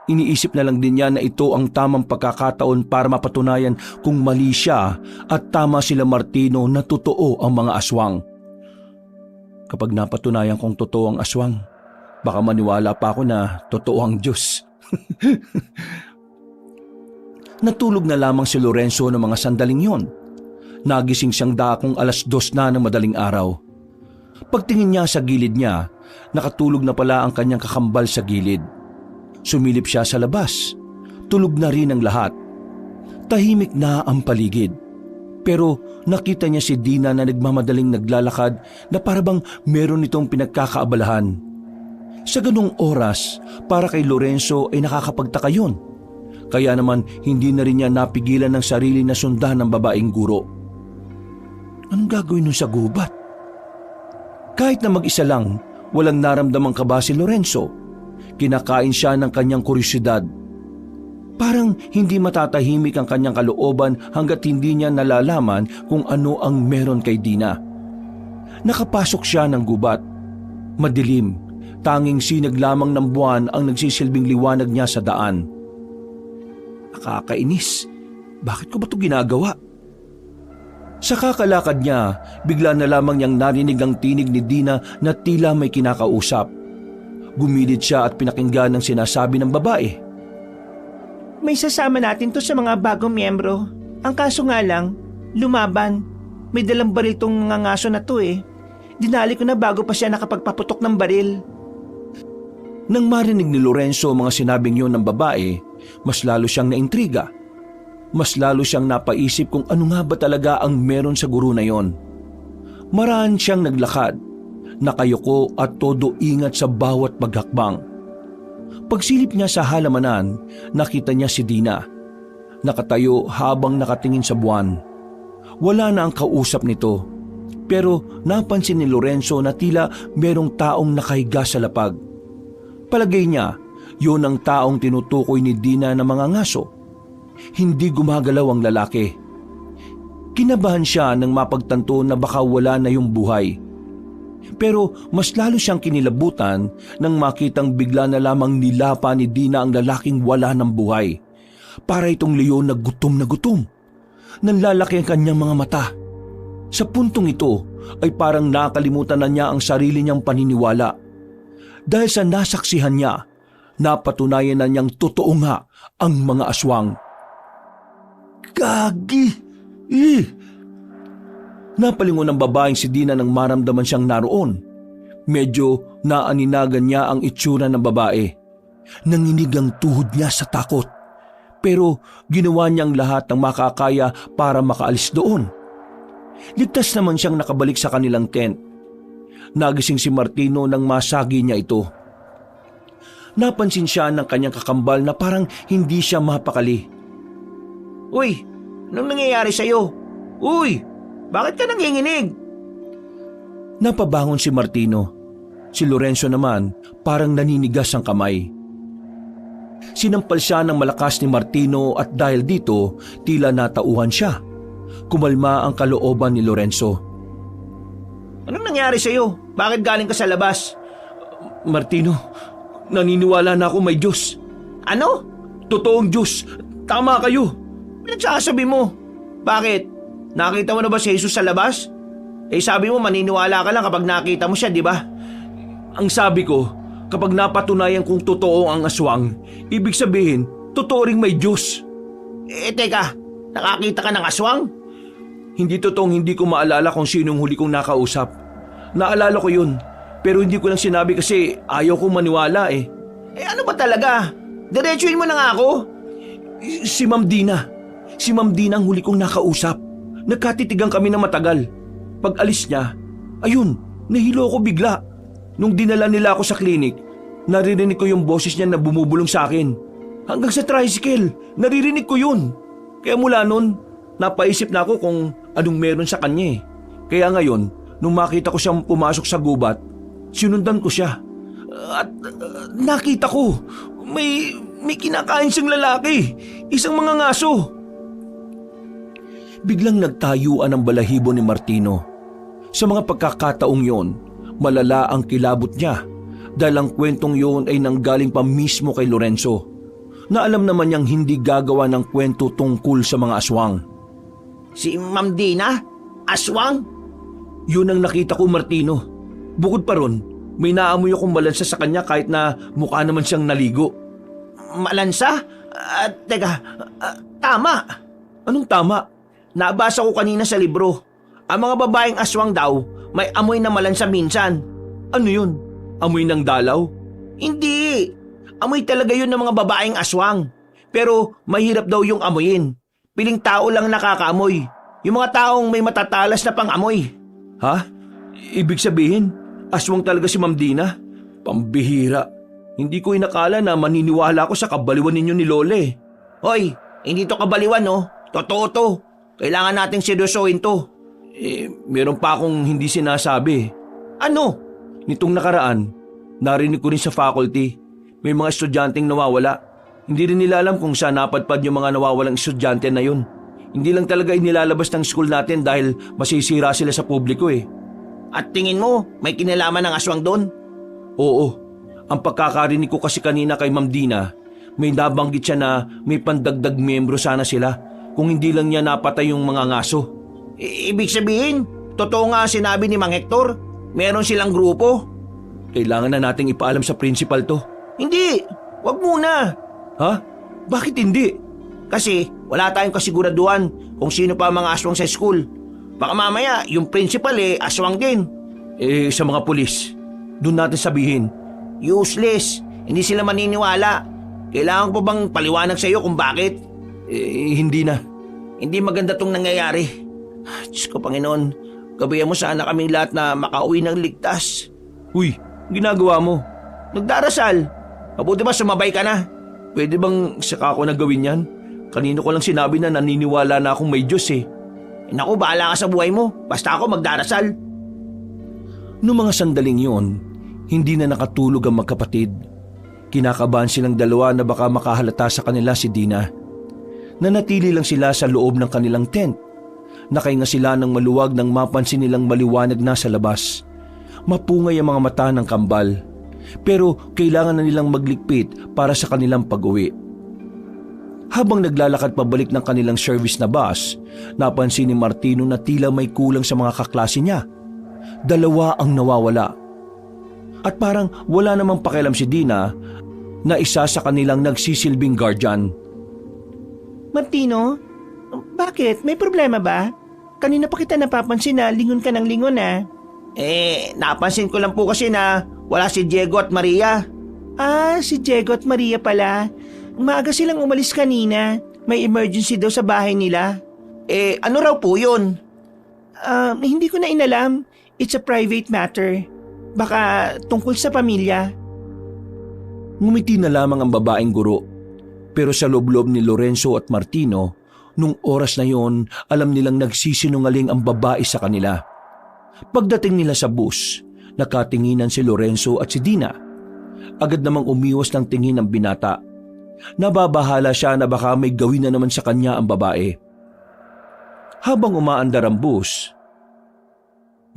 Iniisip na lang din niya na ito ang tamang pagkakataon para mapatunayan kung mali siya at tama sila Martino na totoo ang mga aswang. Kapag napatunayan kong totoo ang aswang, baka maniwala pa ako na totoo ang Diyos. Natulog na lamang si Lorenzo ng mga sandaling yon. Nagising siyang dakong 2:00 na ng madaling araw. Pagtingin niya sa gilid niya, nakatulog na pala ang kanyang kakambal sa gilid. Sumilip siya sa labas. Tulog na rin ang lahat. Tahimik na ang paligid. Pero nakita niya si Dina na nagmamadaling naglalakad na parabang meron itong pinagkakaabalahan. Sa ganung oras, para kay Lorenzo ay nakakapagtaka yun. Kaya naman hindi na rin niya napigilan ng sarili na sundan ng babaeng guro. Anong gagawin nun sa gubat? Kahit na mag-isa lang, walang naramdamang kaba si Lorenzo. Kinakain siya ng kanyang kuryosidad. Parang hindi matatahimik ang kanyang kalooban hanggat hindi niya nalalaman kung ano ang meron kay Dina. Nakapasok siya ng gubat. Madilim, tanging sinag lamang ng buwan ang nagsisilbing liwanag niya sa daan. Nakakainis. Bakit ko ba ito ginagawa? Sa kakalakad niya, bigla na lamang niyang narinig ang tinig ni Dina na tila may kinakausap. Gumilid siya at pinakinggan ang sinasabi ng babae. May sasama natin to sa mga bagong miyembro. Ang kaso nga lang, lumaban. May dalang baril tong mga ngaso na to eh. Dinali ko na bago pa siya nakapagpaputok ng baril. Nang marinig ni Lorenzo mga sinabing yun ng babae, mas lalo siyang naintriga. Mas lalo siyang napaisip kung ano nga ba talaga ang meron sa guro na yon. Maraan siyang naglakad, nakayuko at todo ingat sa bawat paghakbang. Pagsilip niya sa halamanan, nakita niya si Dina. Nakatayo habang nakatingin sa buwan. Wala na ang kausap nito. Pero napansin ni Lorenzo na tila merong taong nakahiga sa lapag. Palagay niya, yun ang taong tinutukoy ni Dina ng mga ngaso. Hindi gumagalaw ang lalaki. Kinabahan siya nang mapagtanto na baka wala na yung buhay. Pero mas lalo siyang kinilabutan nang makitang bigla na lamang nilapa ni Dina ang lalaking wala ng buhay. Para itong leon na gutom na gutom. Nanlalaki ang kanyang mga mata. Sa puntong ito ay parang nakalimutan na niya ang sarili niyang paniniwala. Dahil sa nasaksihan niya, napatunayan na niyang totoo nga ang mga aswang. Gagi! Napalingon ng babaeng si Dina nang maramdaman siyang naroon. Medyo naaninagan niya ang itsura ng babae. Nanginig ang tuhod niya sa takot. Pero ginawa niyang lahat ng makakaya para makaalis doon. Ligtas naman siyang nakabalik sa kanilang tent. Nagising si Martino nang masagi niya ito. Napansin siya ng kanyang kakambal na parang hindi siya mapakali. Uy, anong nangyayari sa'yo? Uy! Bakit ka nanginginig? Napabangon si Martino. Si Lorenzo naman parang naninigas ang kamay. Sinampal siya ng malakas ni Martino at dahil dito tila natauhan siya. Kumalma ang kalooban ni Lorenzo. Anong nangyari sa'yo? Bakit galing ka sa labas? Martino, naniniwala na ako may Diyos. Ano? Totoong Diyos. Tama kayo. Pinagsasabi mo. Bakit? Nakita mo na ba si Jesus sa labas? Eh sabi mo maniniwala ka lang kapag nakita mo siya, di ba? Ang sabi ko, kapag napatunayan kung totoo ang aswang, ibig sabihin, totoo ring may Diyos. Eh teka, nakakita ka ng aswang? Hindi totoong hindi ko maalala kung sinong huli kong nakausap. Naalala ko yun, pero hindi ko lang sinabi kasi ayaw kong maniwala eh. Eh ano ba talaga? Diretsuhin mo na nga ako. Si Ma'am Dina. Si Ma'am Dina ang huli kong nakausap. Nagkatitigan kami ng matagal. Pag alis niya, ayun, nahilo ko bigla. Nung dinala nila ako sa klinik, naririnig ko yung boses niya na bumubulong sa akin. Hanggang sa tricycle, naririnig ko yun. Kaya mula nun, napaisip na ako kung anong meron sa kanya eh. Kaya ngayon, nung makita ko siyang pumasok sa gubat, sinundan ko siya. At nakita ko, may kinakain siyang lalaki, isang mga ngaso. Biglang nagtayuan ang balahibo ni Martino. Sa mga pagkakataong yon, malala ang kilabot niya dahil ang kwentong yon ay nanggaling pa mismo kay Lorenzo na alam naman niyang hindi gagawa ng kwento tungkol sa mga aswang. Si Ma'am Dina? Aswang? Yun ang nakita ko, Martino. Bukod pa ron, may naamoy akong malansa sa kanya kahit na mukha naman siyang naligo. Malansa? Teka, tama. Anong tama? Nabasa ko kanina sa libro. Ang mga babaeng aswang daw, may amoy na malansa minsan. Ano yun? Amoy ng dalaw? Hindi. Amoy talaga yun ng mga babaeng aswang. Pero mahirap daw yung amoyin. Piling tao lang nakakaamoy. Yung mga taong may matatalas na pang-amoy. Ha? Ibig sabihin, aswang talaga si Ma'am Dina? Pambihira. Hindi ko inakala na maniniwala ko sa kabaliwan ninyo ni Lole. Hoy, hindi to kabaliwan, no? Totoo to. Kailangan nating seryosohin to. Meron pa akong hindi sinasabi. Ano? Nitong nakaraan, narinig ko rin sa faculty, may mga estudyanteng nawawala. Hindi rin nila alam kung saan napadpad yung mga nawawalang estudyante na yun. Hindi lang talaga inilalabas ng school natin dahil masisira sila sa publiko eh. At tingin mo, may kinalaman ng aswang doon? Oo, ang pagkakarinig ko kasi kanina kay Ma'am Dina, may nabanggit siya na may pandagdag miyembro sana sila kung hindi lang niya napatay yung mga ngaso. Ibig sabihin, totoo nga sinabi ni Mang Hector, meron silang grupo. Kailangan na nating ipaalam sa principal to. Hindi, wag muna. Ha? Bakit hindi? Kasi wala tayong kasiguraduhan kung sino pa ang mga aswang sa school. Baka mamaya yung principal aswang din. Sa mga pulis, doon natin sabihin. Useless, hindi sila maniniwala. Kailangan ko bang paliwanag sa iyo kung bakit? Hindi na. Hindi maganda tong nangyayari. Diyos ko Panginoon, gabayan mo sana kaming lahat na makauwi ng ligtas. Uy, ginagawa mo. Nagdarasal. Mabuti ba sumabay ka na? Pwede bang saka ako na gawin yan? Kanino ko lang sinabi na naniniwala na akong may Diyos eh. Naku, bahala ka sa buhay mo. Basta ako magdarasal. Noong mga sandaling yon, hindi na nakatulog ang magkapatid. Kinakabahan silang dalawa na baka makahalata sa kanila si Dina. Nanatili lang sila sa loob ng kanilang tent. Nakahinga sila ng maluwag nang mapansin nilang maliwanag na sa labas. Mapungay ang mga mata ng kambal. Pero kailangan na nilang magligpit para sa kanilang pag-uwi. Habang naglalakad pabalik ng kanilang service na bus, napansin ni Martino na tila may kulang sa mga kaklase niya. Dalawa ang nawawala. At parang wala namang pakialam si Dina na isa sa kanilang nagsisilbing guardian. Martino, bakit? May problema ba? Kanina pa kita napapansin na lingon ka ng lingon napansin ko lang po kasi na wala si Diego at Maria. Ah, si Diego at Maria pala. Maaga silang umalis kanina. May emergency daw sa bahay nila. Ano raw po yun? Hindi ko na inalam. It's a private matter. Baka tungkol sa pamilya. Ngumiti na lamang ang babaeng guro. Pero sa loob-loob ni Lorenzo at Martino, nung oras na yon, alam nilang nagsisinungaling ang babae sa kanila. Pagdating nila sa bus, nakatinginan si Lorenzo at si Dina. Agad namang umiwas ng tingin ng binata. Nababahala siya na baka may gawin na naman sa kanya ang babae. Habang umaandar ang bus,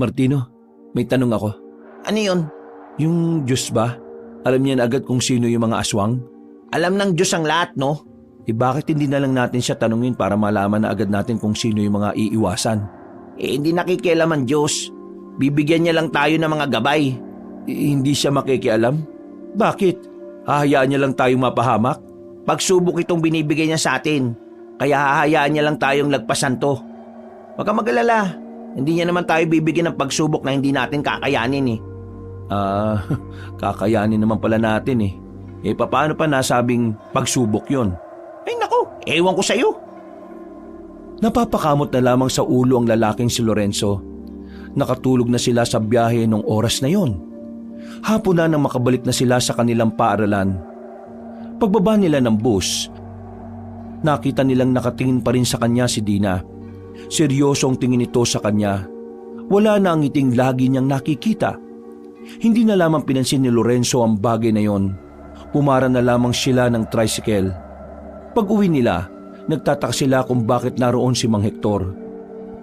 Martino, may tanong ako. Ano yun? Yung Diyos ba? Alam niya na agad kung sino yung mga aswang? Alam ng Diyos ang lahat, no? Bakit hindi na lang natin siya tanungin para malaman na agad natin kung sino yung mga iiwasan? Hindi nakikialam ang Diyos. Bibigyan niya lang tayo ng mga gabay. Hindi siya makikialam? Bakit? Hahayaan niya lang tayong mapahamak? Pagsubok itong binibigay niya sa atin. Kaya hahayaan niya lang tayong lagpasan to. Huwag kang mag-alala. Hindi niya naman tayo bibigyan ng pagsubok na hindi natin kakayanin Kakayanin naman pala natin paano pa nasabing pagsubok yon? Ay naku, ewan ko sa'yo. Napapakamot na lamang sa ulo ang lalaking si Lorenzo. Nakatulog na sila sa biyahe nung oras na yon. Hapon na nang makabalik na sila sa kanilang paaralan. Pagbaba nila ng bus, nakita nilang nakatingin pa rin sa kanya si Dina. Seryoso ang tingin nito sa kanya. Wala na ang ngiting lagi niyang nakikita. Hindi na lamang pinansin ni Lorenzo ang bagay na yon. Pumara na lamang sila ng tricycle. Pag-uwi nila, nagtataka sila kung bakit naroon si Mang Hector.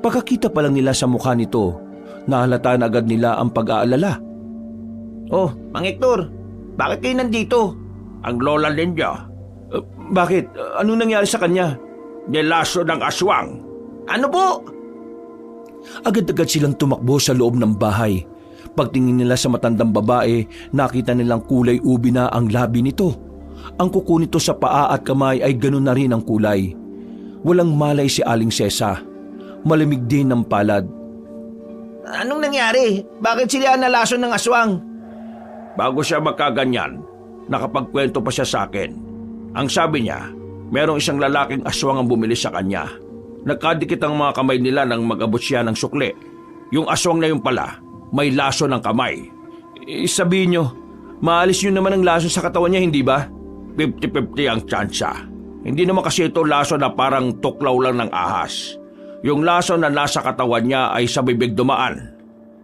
Pagkakita pa lang nila sa mukha nito, nahalata na agad nila ang pag-aalala. Oh, Mang Hector, bakit kayo nandito? Ang lola ninyo, Bakit? Anong nangyari sa kanya? nilaso ng aswang. Ano po? Agad-agad silang tumakbo sa loob ng bahay. Pagtingin nila sa matandang babae, nakita nilang kulay ubi na ang labi nito. Ang kuko nito sa paa at kamay ay ganun na rin ang kulay. Walang malay si Aling Sesa. Malamig din ng palad. Anong nangyari? Bakit sila nalason ng aswang? Bago siya magkaganyan, nakapagkwento pa siya sa akin. Ang sabi niya, merong isang lalaking aswang ang bumili sa kanya. Nagkadikit ang mga kamay nila nang mag-abot siya ng sukli. Yung aswang na yun pala, may laso ng kamay. Sabihin nyo, maalis nyo naman ang laso sa katawan niya, hindi ba? 50-50 ang tsansa. Hindi naman kasi ito laso na parang tuklaw lang ng ahas. Yung laso na nasa katawan niya ay sa bibig dumaan.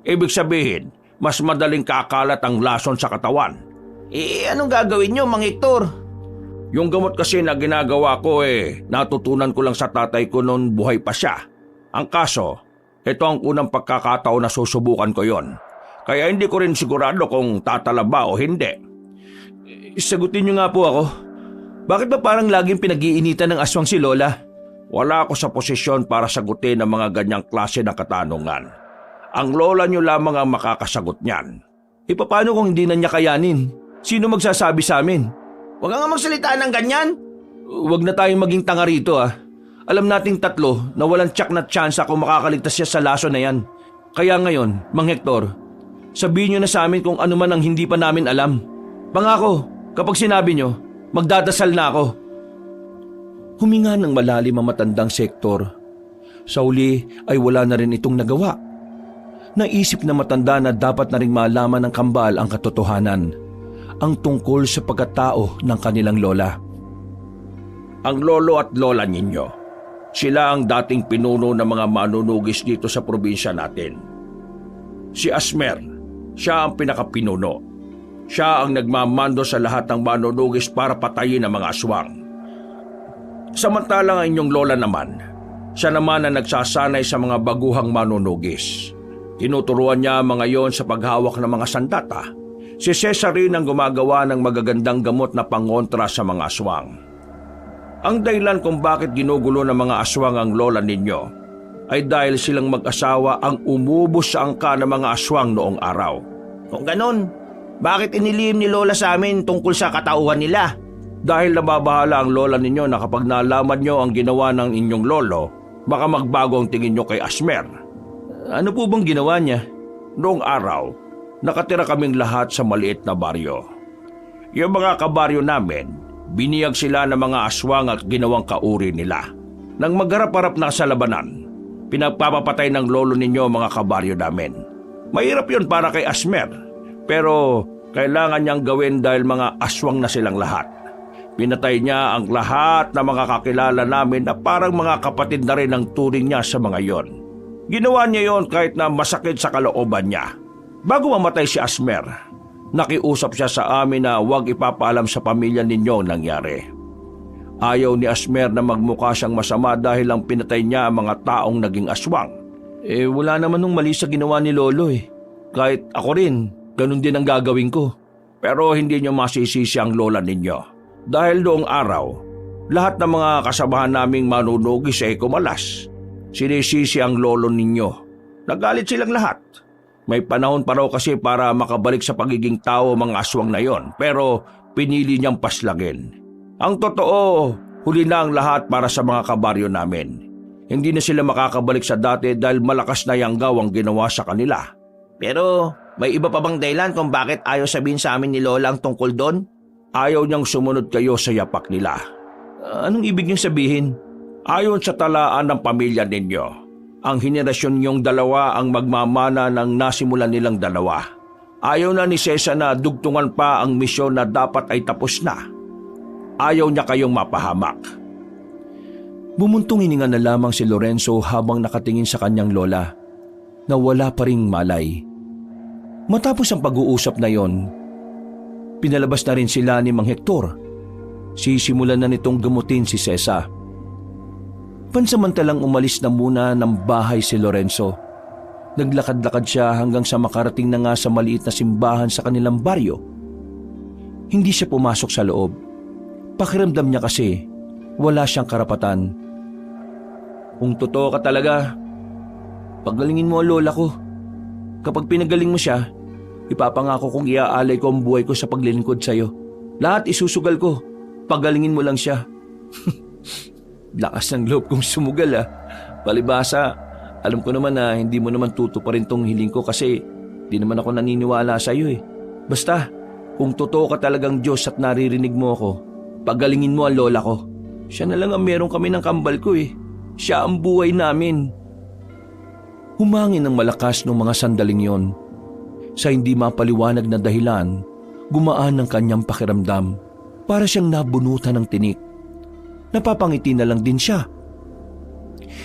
Ibig sabihin, mas madaling kakalat ang lason sa katawan. Anong gagawin nyo, Mang Hector? Yung gamot kasi na ginagawa ko natutunan ko lang sa tatay ko noon buhay pa siya. Ang kaso, ito ang unang pagkakataon na susubukan ko yon. Kaya hindi ko rin sigurado kung tatalaba o hindi. Sagutin nyo nga po ako. Bakit ba parang laging pinag-iinitan ng aswang si Lola? Wala ako sa posisyon para sagutin ang mga ganyang klase ng katanungan. Ang lola niyo lamang ang makakasagot niyan. Paano kung hindi na niya kayanin? Sino magsasabi sa amin? Huwag nga magsalita ng ganyan. Huwag na tayong maging tanga rito Alam nating tatlo na walang tsak na tsansa kung makakaligtas siya sa laso na yan. Kaya ngayon, Mang Hector, sabihin nyo na sa amin kung ano man ang hindi pa namin alam. Pangako, kapag sinabi nyo, magdadasal na ako. Huminga ng malalim ang matandang si Hector. Sa uli ay wala na rin itong nagawa. Naisip na matanda na dapat na rin malaman ng kambal ang katotohanan, ang tungkol sa pagkatao ng kanilang lola. Ang lolo at lola ninyo, sila ang dating pinuno ng mga manunugis dito sa probinsya natin. Si Asmer, siya ang pinakapinuno. Siya ang nagmamando sa lahat ng manunugis para patayin ang mga aswang. Samantalang ang inyong lola naman, siya naman ang nagsasanay sa mga baguhang manunugis. Tinuturuan niya mga yon sa paghawak ng mga sandata. Si Cesar rin ang gumagawa ng magagandang gamot na pangontra sa mga aswang. Ang dahilan kung bakit ginugulo ng mga aswang ang lola ninyo ay dahil silang mag-asawa ang umubos sa angka ng mga aswang noong araw. Kung ganon, bakit inilihim ni Lola sa amin tungkol sa katauhan nila? Dahil nababahala ang lola ninyo na kapag nalaman nyo ang ginawa ng inyong lolo, baka magbago ang tingin nyo kay Asmer. Ano po bang ginawa niya? Noong araw, nakatira kaming lahat sa maliit na baryo. Yung mga kabaryo namin, biniyag sila ng mga aswang at ginawang kauri nila. Nang magharap-harap na sa labanan, pinagpapapatay ng lolo ninyo ang mga kabaryo namin. Mahirap yun para kay Asmer, pero kailangan niyang gawin dahil mga aswang na silang lahat. Pinatay niya ang lahat ng mga kakilala namin na parang mga kapatid na rin ang turing niya sa mga yon. Ginawa niya yon kahit na masakit sa kalooban niya. Bago mamatay si Asmer, nakiusap siya sa amin na huwag ipapaalam sa pamilya ninyo ang nangyari. Ayaw ni Asmer na magmukha siyang masama dahil lang pinatay niya ang mga taong naging aswang. Wala naman nung mali sa ginawa ni Lolo Kahit ako rin, ganun din ang gagawin ko. Pero hindi niyo masisisi ang lola ninyo. Dahil noong araw, lahat ng mga kasamahan naming manunugis ay kumalas. Sinisisi ang lolo ninyo. Nagalit silang lahat. May panahon pa raw kasi para makabalik sa pagiging tao mga aswang na yon, pero pinili niyang paslagin. Ang totoo, huli na ang lahat para sa mga kabaryo namin. Hindi na sila makakabalik sa dati dahil malakas na yanggaw ang ginawa sa kanila. Pero may iba pa bang dahilan kung bakit ayaw sabihin sa amin ni Lola ang tungkol doon? Ayaw niyang sumunod kayo sa yapak nila. Anong ibig niyong sabihin? Ayon sa talaan ng pamilya ninyo, ang henerasyon niyong dalawa ang magmamana ng nasimulan nilang dalawa. Ayaw na ni Cesar na dugtungan pa ang misyon na dapat ay tapos na. Ayaw niya kayong mapahamak. Bumuntong hininga na lamang si Lorenzo habang nakatingin sa kanyang lola na wala pa ring malay. Matapos ang pag-uusap na yon, pinalabas na rin sila ni Mang Hector. Sisimulan na nitong gamutin si Cesa. Pansamantalang umalis na muna ng bahay si Lorenzo. Naglakad-lakad siya hanggang sa makarating na nga sa maliit na simbahan sa kanilang baryo. Hindi siya pumasok sa loob. Pakiramdam niya kasi wala siyang karapatan. Kung totoo ka talaga, pagalingin mo ang lola ko. Kapag pinagaling mo siya, ipapangako kong iaalay ko ang buhay ko sa paglilingkod sa iyo. Lahat isusugal ko. Pagalingin mo lang siya. Lakas ng loob kong sumugal Palibasa, alam ko naman na hindi mo naman tutuparin tong hiling ko kasi di naman ako naniniwala sa iyo Basta, kung totoo ka talagang Diyos at naririnig mo ako, pagalingin mo ang lola ko. Siya na lang ang meron kami ng kambal ko Siya ang buhay namin. Humangin ng malakas ng mga sandaling yon. Sa hindi mapaliwanag na dahilan, gumaan ang kanyang pakiramdam. Para siyang nabunutan ng tinik. Napapangiti na lang din siya.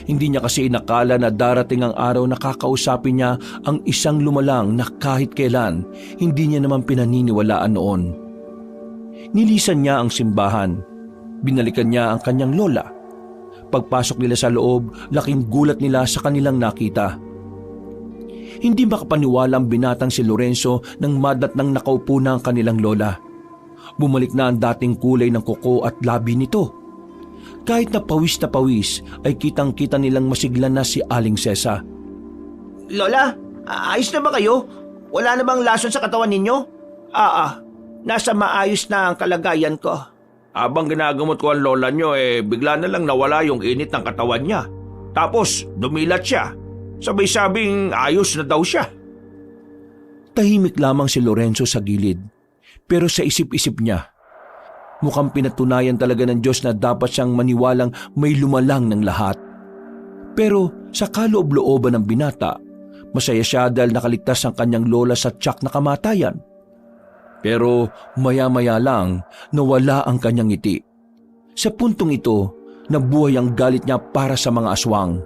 Hindi niya kasi inakala na darating ang araw na kakausapin niya ang isang lumalang na kahit kailan hindi niya naman pinaniniwalaan noon. Nilisan niya ang simbahan. Binalikan niya ang kanyang lola. Pagpasok nila sa loob, laking gulat nila sa kanilang nakita. Hindi makapaniwala ang binatang si Lorenzo nang madatnang nakaupo na ang kanilang lola. Bumalik na ang dating kulay ng kuko at labi nito. Kahit na pawis ay kitang-kita nilang masigla na si Aling Sesa. Lola, ayos na ba kayo? Wala na bang lason sa katawan ninyo? Nasa maayos na ang kalagayan ko. Habang ginagamot ko ang lola nyo, bigla na lang nawala yung init ng katawan niya. Tapos, dumilat siya. Sabay-sabing ayos na daw siya. Tahimik lamang si Lorenzo sa gilid. Pero sa isip-isip niya, mukhang pinatunayan talaga ng Diyos na dapat siyang maniwalang may lumalang ng lahat. Pero sa kaloob-looban ng binata, masaya siya dahil nakaligtas ang kanyang lola sa tiyak na kamatayan. Pero maya-maya lang nawala ang kanyang ngiti. Sa puntong ito, nabuhay ang galit niya para sa mga aswang.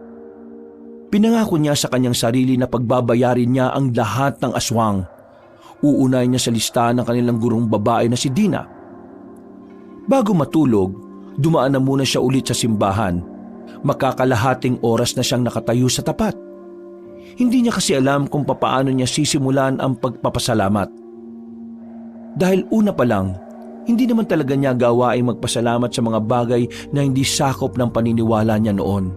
Pinangako niya sa kanyang sarili na pagbabayarin niya ang lahat ng aswang. Uunahin niya sa listahan ng kanilang gurong babae na si Dina. Bago matulog, dumaan na muna siya ulit sa simbahan. Makakalahating oras na siyang nakatayo sa tapat. Hindi niya kasi alam kung papaano niya sisimulan ang pagpapasalamat. Dahil una pa lang, hindi naman talaga niya gawaing magpasalamat sa mga bagay na hindi sakop ng paniniwala niya noon.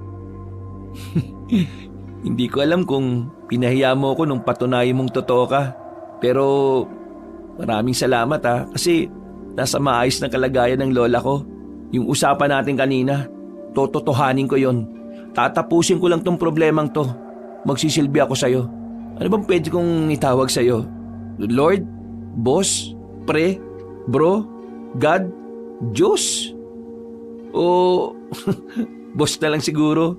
Hindi ko alam kung pinahiya mo ko nung patunayan mong totoo ka. Pero maraming salamat kasi nasa maayos na kalagayan ng lola ko. Yung usapan natin kanina, tototohanin ko yon. Tatapusin ko lang tong problemang to. Magsisilbi ako sa'yo. Ano bang pwede kong itawag sa'yo? Lord? Boss? Pre? Bro? God? Diyos? O boss na lang siguro?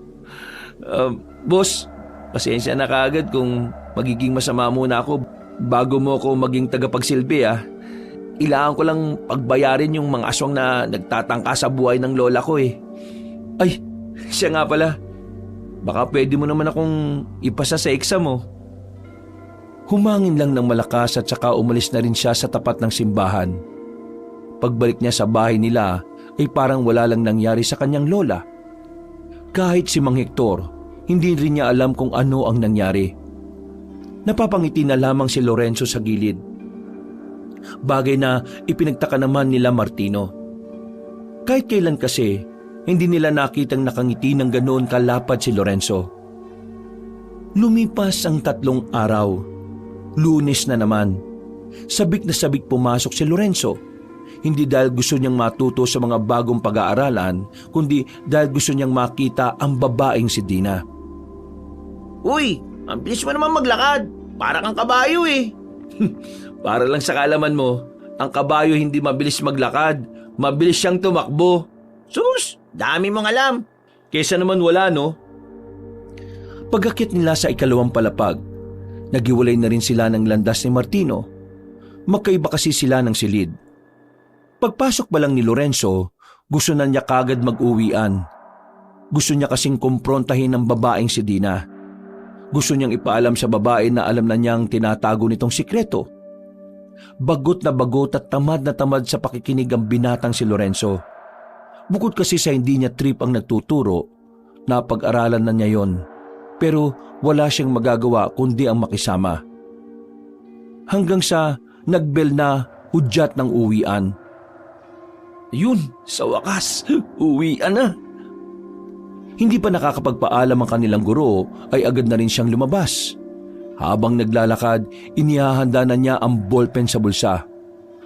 Boss, pasensya na kaagad kung magiging masama muna ako bago mo ako maging tagapagsilbi Ilangan ko lang pagbayarin yung mga aswang na nagtatangka sa buhay ng lola ko Ay, siya nga pala. Baka pwede mo naman akong ipasa sa exam mo. Humangin lang ng malakas at saka umalis na rin siya sa tapat ng simbahan. Pagbalik niya sa bahay nila ay parang wala lang nangyari sa kanyang lola. Kahit si Mang Hector, hindi rin niya alam kung ano ang nangyari. Napapangiti na lamang si Lorenzo sa gilid. Bagay na ipinagtaka naman nila Martino. Kahit kailan kasi, hindi nila nakitang nakangiti ng ganoon kalapad si Lorenzo. Lumipas ang 3 araw. Lunes na naman. Sabik na sabik pumasok si Lorenzo. Hindi dahil gusto niyang matuto sa mga bagong pag-aaralan, kundi dahil gusto niyang makita ang babaeng si Dina. Uy, ang bilis mo naman maglakad. Para kang kabayo Para lang sa kaalaman mo, ang kabayo hindi mabilis maglakad. Mabilis siyang tumakbo. Sus, dami mong alam. Kesa naman wala, no? Pag-akyat nila sa 2 palapag, naghiwalay na rin sila ng landas ni Martino. Magkaiba kasi sila ng silid. Pagpasok pa lang ni Lorenzo, gusto na niya kagad mag-uwian. Gusto niya kasing kumprontahin ng babaeng si Dina. Gusto niyang ipaalam sa babae na alam na niyang tinatago nitong sikreto. Bagot na bagot at tamad na tamad sa pakikinig ang binatang si Lorenzo. Bukod kasi sa hindi niya trip ang nagtuturo, napag-aralan na niya yon. Pero wala siyang magagawa kundi ang makisama. Hanggang sa nagbel na hudyat ng uwian. Yun, sa wakas, uwian na. Hindi pa nakakapagpaalam ang kanilang guro ay agad na rin siyang lumabas. Habang naglalakad, inihahanda na niya ang ballpen sa bulsa.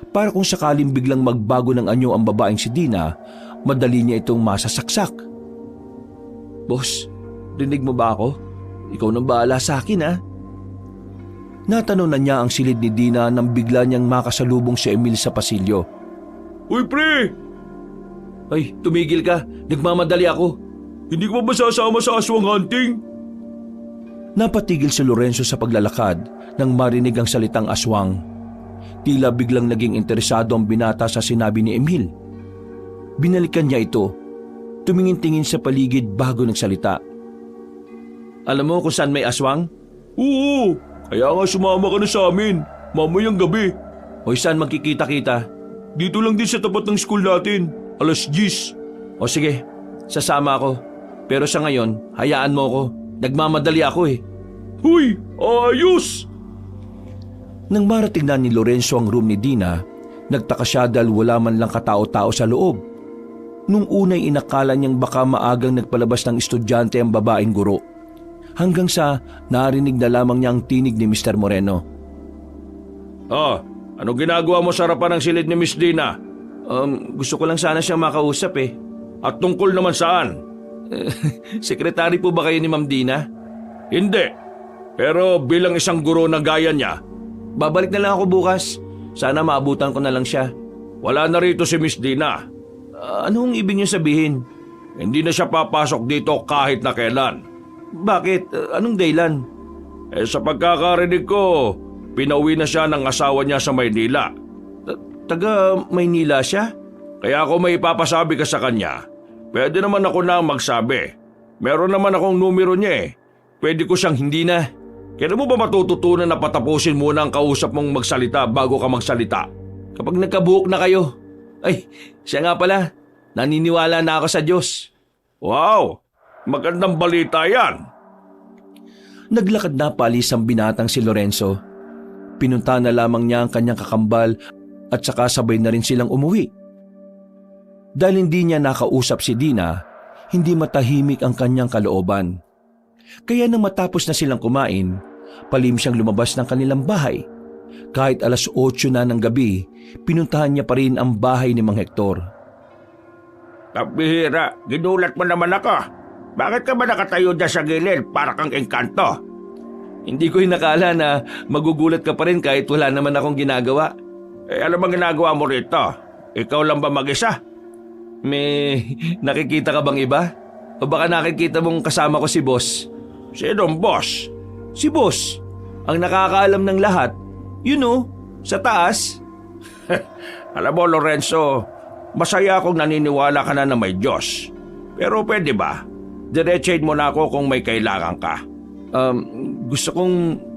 para kung sakaling biglang magbago ng anyo ang babaeng si Dina, madali niya itong masasaksak. Boss, rinig mo ba ako? Ikaw nang bahala sa akin ha? Natanong na niya ang silid ni Dina nang bigla niyang makasalubong si Emil sa pasilyo. Uy, pre! Ay, tumigil ka. Nagmamadali ako. Hindi ko ba sasama sa aswang hunting? Napatigil si Lorenzo sa paglalakad nang marinig ang salitang aswang. Tila biglang naging interesado ang binata sa sinabi ni Emil. Binalikan niya ito. Tumingin-tingin sa paligid bago nagsalita. Alam mo kung saan may aswang? Oo, kaya nga sumama ka na sa amin. Mamayang gabi. O saan magkikita-kita? Dito lang din sa tapat ng school natin. Alas 10. O sige, sasama ako. Pero sa ngayon, hayaan mo ako. Nagmamadali ako eh. Huy, ayos! Nang marating na ni Lorenzo ang room ni Dina, nagtaka siya dahil wala man lang katao-tao sa loob. Nung unay inakala niyang baka maagang nagpalabas ng estudyante ang babaeng guro. Hanggang sa narinig na lamang niya ang tinig ni Mr. Moreno. Ano ginagawa mo sa harapan ng silid ni Miss Dina? Gusto ko lang sana siyang makausap eh. At tungkol naman saan? Sekretary po ba kayo ni Ma'am Dina? Hindi. Pero bilang isang guro na gaya niya, Babalik na lang ako bukas. Sana maabutan ko na lang siya. wala na rito si Miss Dina. Anong ibig niyo sabihin? Hindi na siya papasok dito kahit na kailan. Bakit? Anong dahilan? Sa pagkakarinig ko, pinauwi na siya ng asawa niya sa Maynila. Taga Maynila siya? Kaya kung may ipapasabi ka sa kanya, pwede naman ako na magsabi. Meron naman akong numero niya eh. Pwede ko siyang hindi na. Kaya mo ba matututunan na patapusin muna ang kausap mong magsalita bago ka magsalita? Kapag nagkabuhok na kayo. Ay, siya nga pala. Naniniwala na ako sa Diyos. Wow! Magandang balita yan. Naglakad na paalis ang binatang si Lorenzo. Pinunta na lamang niya ang kanyang kakambal at saka sabay na rin silang umuwi. Dahil hindi niya nakausap si Dina, hindi matahimik ang kanyang kalooban. Kaya nang matapos na silang kumain, palim siyang lumabas ng kanilang bahay. Kahit alas 8 na ng gabi, pinuntahan niya pa rin ang bahay ni Mang Hector. Kabihira, ginulat mo naman ako. Bakit ka ba nakatayo dyan sa gilid para kang engkanto? Hindi ko hinakala na magugulat ka pa rin kahit wala naman akong ginagawa. Ano bang ginagawa mo rito? Ikaw lang ba mag-isa? May nakikita ka bang iba? O baka nakikita mong kasama ko si Boss? Sinong boss? Si Boss, ang nakakaalam ng lahat. Yun o, sa taas. Alam mo, Lorenzo, masaya akong naniniwala ka na may Diyos. Pero pwede ba? Diretsahin mo na ako kung may kailangan ka. Gusto kong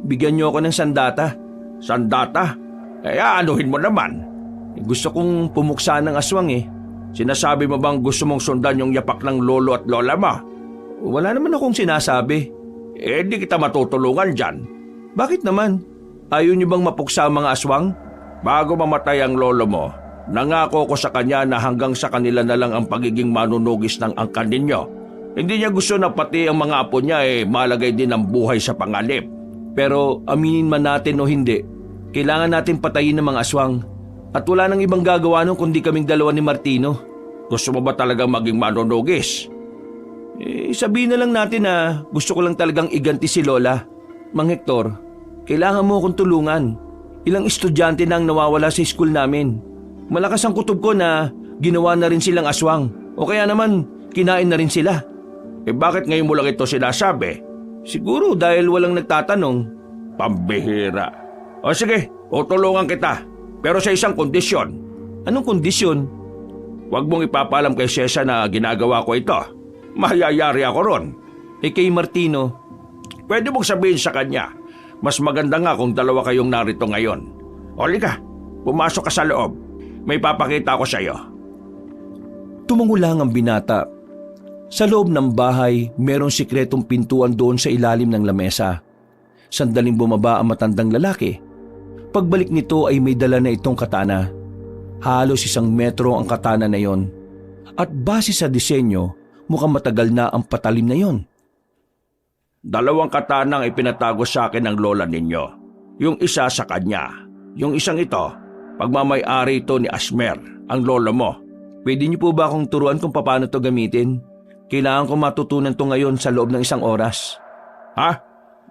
bigyan niyo ako ng sandata. Sandata? Kaya anuhin mo naman. Gusto kong pumuksa ng aswang eh. Sinasabi mo bang gusto mong sundan yung yapak ng lolo at lola mo? Wala naman akong sinasabi. Di kita matutulungan dyan. Bakit naman? Ayaw niyo bang mapuksa ang mga aswang? Bago mamatay ang lolo mo, nangako ko sa kanya na hanggang sa kanila na lang ang pagiging manunugis ng angkan ninyo. Hindi niya gusto na pati ang mga apo niya malagay din ang buhay sa panganib. Pero aminin man natin o hindi, kailangan natin patayin ng mga aswang. At wala nang ibang gagawa nun kundi kaming dalawa ni Martino. Gusto mo ba talagang maging manunugis? Sabihin na lang natin na gusto ko lang talagang iganti si Lola. Mang Hector, kailangan mo akong tulungan. Ilang estudyante na ang nawawala sa school namin. Malakas ang kutob ko na ginawa na rin silang aswang. O kaya naman, kinain na rin sila. Bakit ngayon mo lang ito sinasabi? Siguro dahil walang nagtatanong. Pambihira. O sige, tutulungan kita. Pero sa isang kondisyon. Anong kondisyon? Huwag mong ipapaalam kay Cesar na ginagawa ko ito. Mahayayari ako ron. Kay Martino, pwede mong sabihin sa kanya, mas maganda nga kung dalawa kayong narito ngayon. Olika, pumasok ka sa loob. May papakita ko sa iyo. Tumango lang ang binata. Sa loob ng bahay, merong sikretong pintuan doon sa ilalim ng lamesa. Sandaling bumaba ang matandang lalaki. Pagbalik nito ay may dala na itong katana. Halos 1 metro ang katana na yon. At base sa disenyo, mukhang matagal na ang patalim na yon. 2 katanang ipinatago sa akin ng lola ninyo. Yung isa sa kanya. Yung isang ito, Pagmamay-ari ito ni Asmer, ang lolo mo. Pwede niyo po ba akong turuan kung paano to gamitin? Kailangan ko matutunan to ngayon sa loob ng 1 oras. Ha?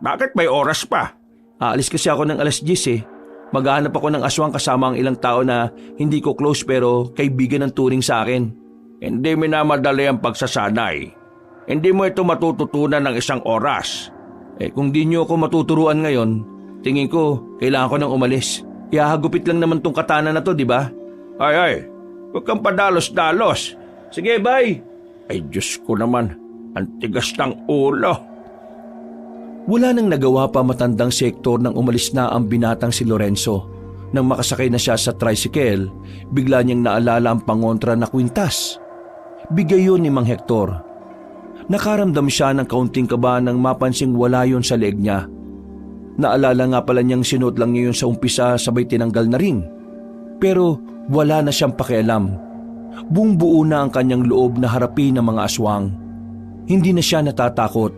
Bakit may oras pa? Aalis kasi ako ng 10:00 eh. Maghahanap ako ng aswang kasama ang ilang tao na hindi ko close pero kaibigan ng turing sa akin. Hindi minamadali ang pagsasanay. Hindi mo ito matututunan ng 1 oras. Kung di niyo ako matuturuan ngayon, tingin ko kailangan ko nang umalis. Ihahagupit lang naman tong katana na to, di ba? Ay, huwag kang padalos-dalos. Sige, bye! Ay, Diyos ko naman, ang tigas ng ulo. Wala nang nagawa pa matandang sektor nang umalis na ang binatang si Lorenzo. Nang makasakay na siya sa tricycle, bigla niyang naalala ang pangontra na kwintas. Bigay yun ni Mang Hector. Nakaramdam siya ng kaunting kaba nang mapansing wala yun sa leeg niya. Naalala nga pala niyang sinuot lang niya yun sa umpisa sabay tinanggal na rin. Pero wala na siyang pakialam. Buong buo na ang kanyang loob na harapin ang mga aswang. Hindi na siya natatakot.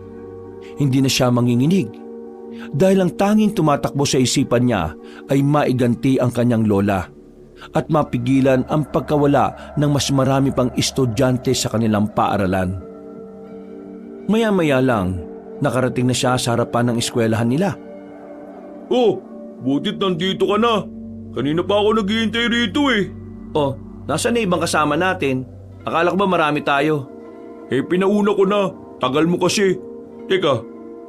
Hindi na siya manginginig. Dahil ang tanging tumatakbo sa isipan niya ay maiganti ang kanyang lola at mapigilan ang pagkawala ng mas marami pang estudyante sa kanilang paaralan. Maya-maya lang, nakarating na siya sa harapan ng eskwelahan nila. Oh, butit nandito ka na. Kanina pa ako naghihintay rito eh. Oh, nasaan na ibang kasama natin? Akala ko ba marami tayo? Pinauna ko na. Tagal mo kasi. Teka,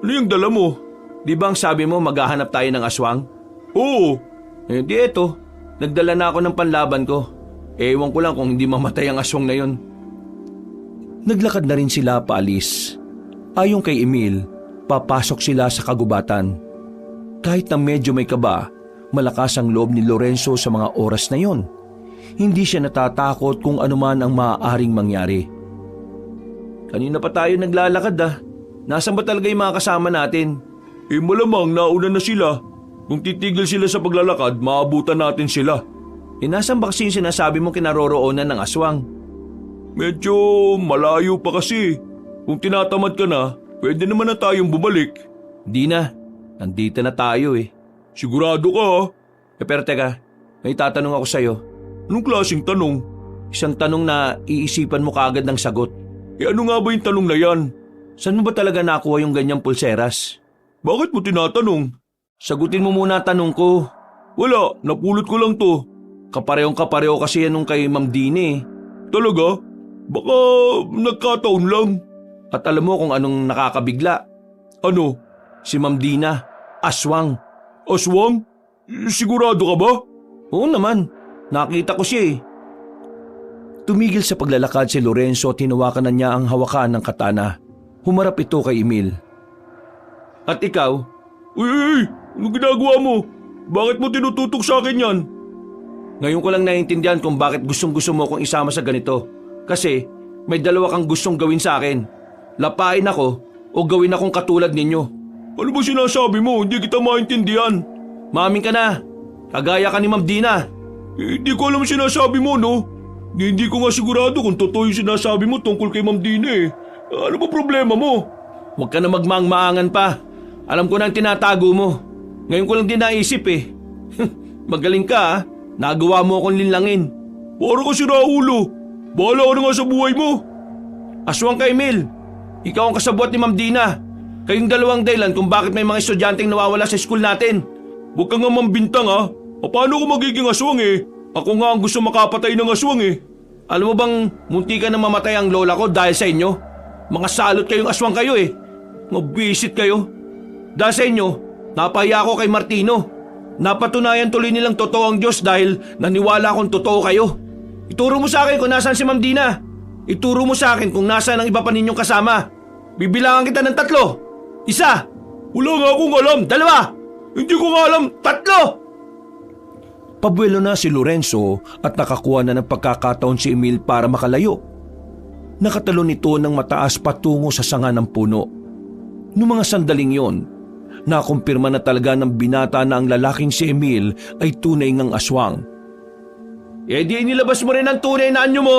ano yung dala mo? Di ba ang sabi mo maghahanap tayo ng aswang? Oo. Di eto. Nagdala na ako ng panlaban ko. Ewan ko lang kung hindi mamatay ang aswang na yun. Naglakad na rin sila paalis. Ayon kay Emil, papasok sila sa kagubatan. Kahit na medyo may kaba, malakas ang loob ni Lorenzo sa mga oras na yon. Hindi siya natatakot kung anuman ang maaaring mangyari. Kanina pa tayo naglalakad ah. Nasaan ba talaga yung mga kasama natin? Malamang nauna na sila. Kung titigil sila sa paglalakad, maabutan natin sila. Nasaan ba kasi yung sinasabi mong kinaroroonan ng aswang? Medyo malayo pa kasi. Kung tinatamad ka na, pwede naman na tayong bumalik. Di na. Nandito na tayo eh. Sigurado ka ha? Pero teka, may tatanong ako sa'yo. Anong klaseng tanong? Isang tanong na iisipan mo kaagad ng sagot. Ano nga ba yung tanong na yan? Saan mo ba talaga nakuha yung ganyang pulseras? Bakit mo tinatanong? Sagutin mo muna tanong ko. Wala, napulot ko lang to. Kaparehong kapareho kasi yan nung kay Ma'am Dini. Talaga? Baka nagkataon lang. At alam mo kung anong nakakabigla? Ano? Si Ma'am Dina, aswang. Aswang? Sigurado ka ba? Oo naman, nakita ko siya eh. Tumigil sa paglalakad si Lorenzo at tinawakan na niya ang hawakan ng katana. Humarap ito kay Emil. At ikaw? Uy, ano ginagawa mo? Bakit mo tinututok sa akin yan? Ngayon ko lang naiintindihan kung bakit gustong-gusto mo akong isama sa ganito. Kasi may dalawa kang gustong gawin sa akin. Lapain ako o gawin akong katulad ninyo. Ano ba sinasabi mo? Hindi kita maintindihan. Maamin ka na. Kagaya ka ni Ma'am Dina. Hindi ko alam sinasabi mo, no? Hindi ko nga sigurado kung totoo yung sinasabi mo tungkol kay Ma'am Dina eh. Ano ba problema mo? Huwag ka na magmaang-maangan pa. Alam ko na ang tinatago mo. Ngayon ko lang din naisip eh. Magaling ka ha. Nagawa mo akong linlangin. Para ka si Raulo. Bahala ka na nga sa buhay mo. Aswang ka, Emil. Ikaw ang kasabwat ni Ma'am Dina. Kayong dalawang dahilan kung bakit may mga estudyanteng nawawala sa school natin. Huwag ka nga mambintang ha. Paano ko magiging aswang eh? Ako nga ang gusto makapatay ng aswang eh. Alam mo bang munti ka na mamatay ang lola ko dahil sa inyo? Mga salot kayong aswang kayo eh. Mabisit kayo. Dahil sa inyo, napahiya ako kay Martino. Napatunayan tuloy nilang totoo ang Diyos dahil naniwala akong totoo kayo. Ituro mo sa akin kung nasaan si Ma'am Dina. Ituro mo sa akin kung nasaan ang iba pa ninyong kasama. Bibilangan kita ng 3. 1. Wala nga akong alam. 2. Hindi ko nga alam. 3. Pabuelo na si Lorenzo at nakakuha na ng pagkakataon si Emil para makalayo. Nakatalon ito ng mataas patungo sa sanga ng puno. Noong mga sandaling yon, nakumpirma na talaga ng binata na ang lalaking si Emil ay tunay ngang aswang. Di inilabas mo rin ang tunay na anyo mo.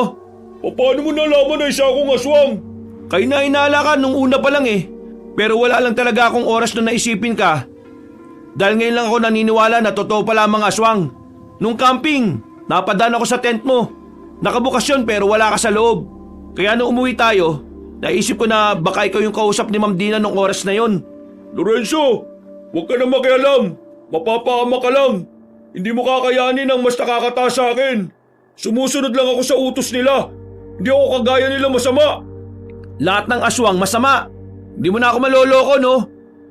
Paano mo nalaman na isa akong aswang? Kayo na inala ka nung una pa lang eh. Pero wala lang talaga akong oras na naisipin ka. Dahil ngayon lang ako naniniwala na totoo pala ang mga aswang. Nung camping, napadaan ako sa tent mo. Nakabukas yun pero wala ka sa loob. Kaya nung umuwi tayo, naisip ko na baka ikaw yung kausap ni Ma'am Dina nung oras na yon. Lorenzo, huwag ka na makialam. Mapapahama ka lang. Hindi mo kakayanin ang mas nakakataas sa akin. Sumusunod lang ako sa utos nila. Hindi ako kagaya nila masama. Lahat ng aswang masama. Hindi mo na ako maloloko, no?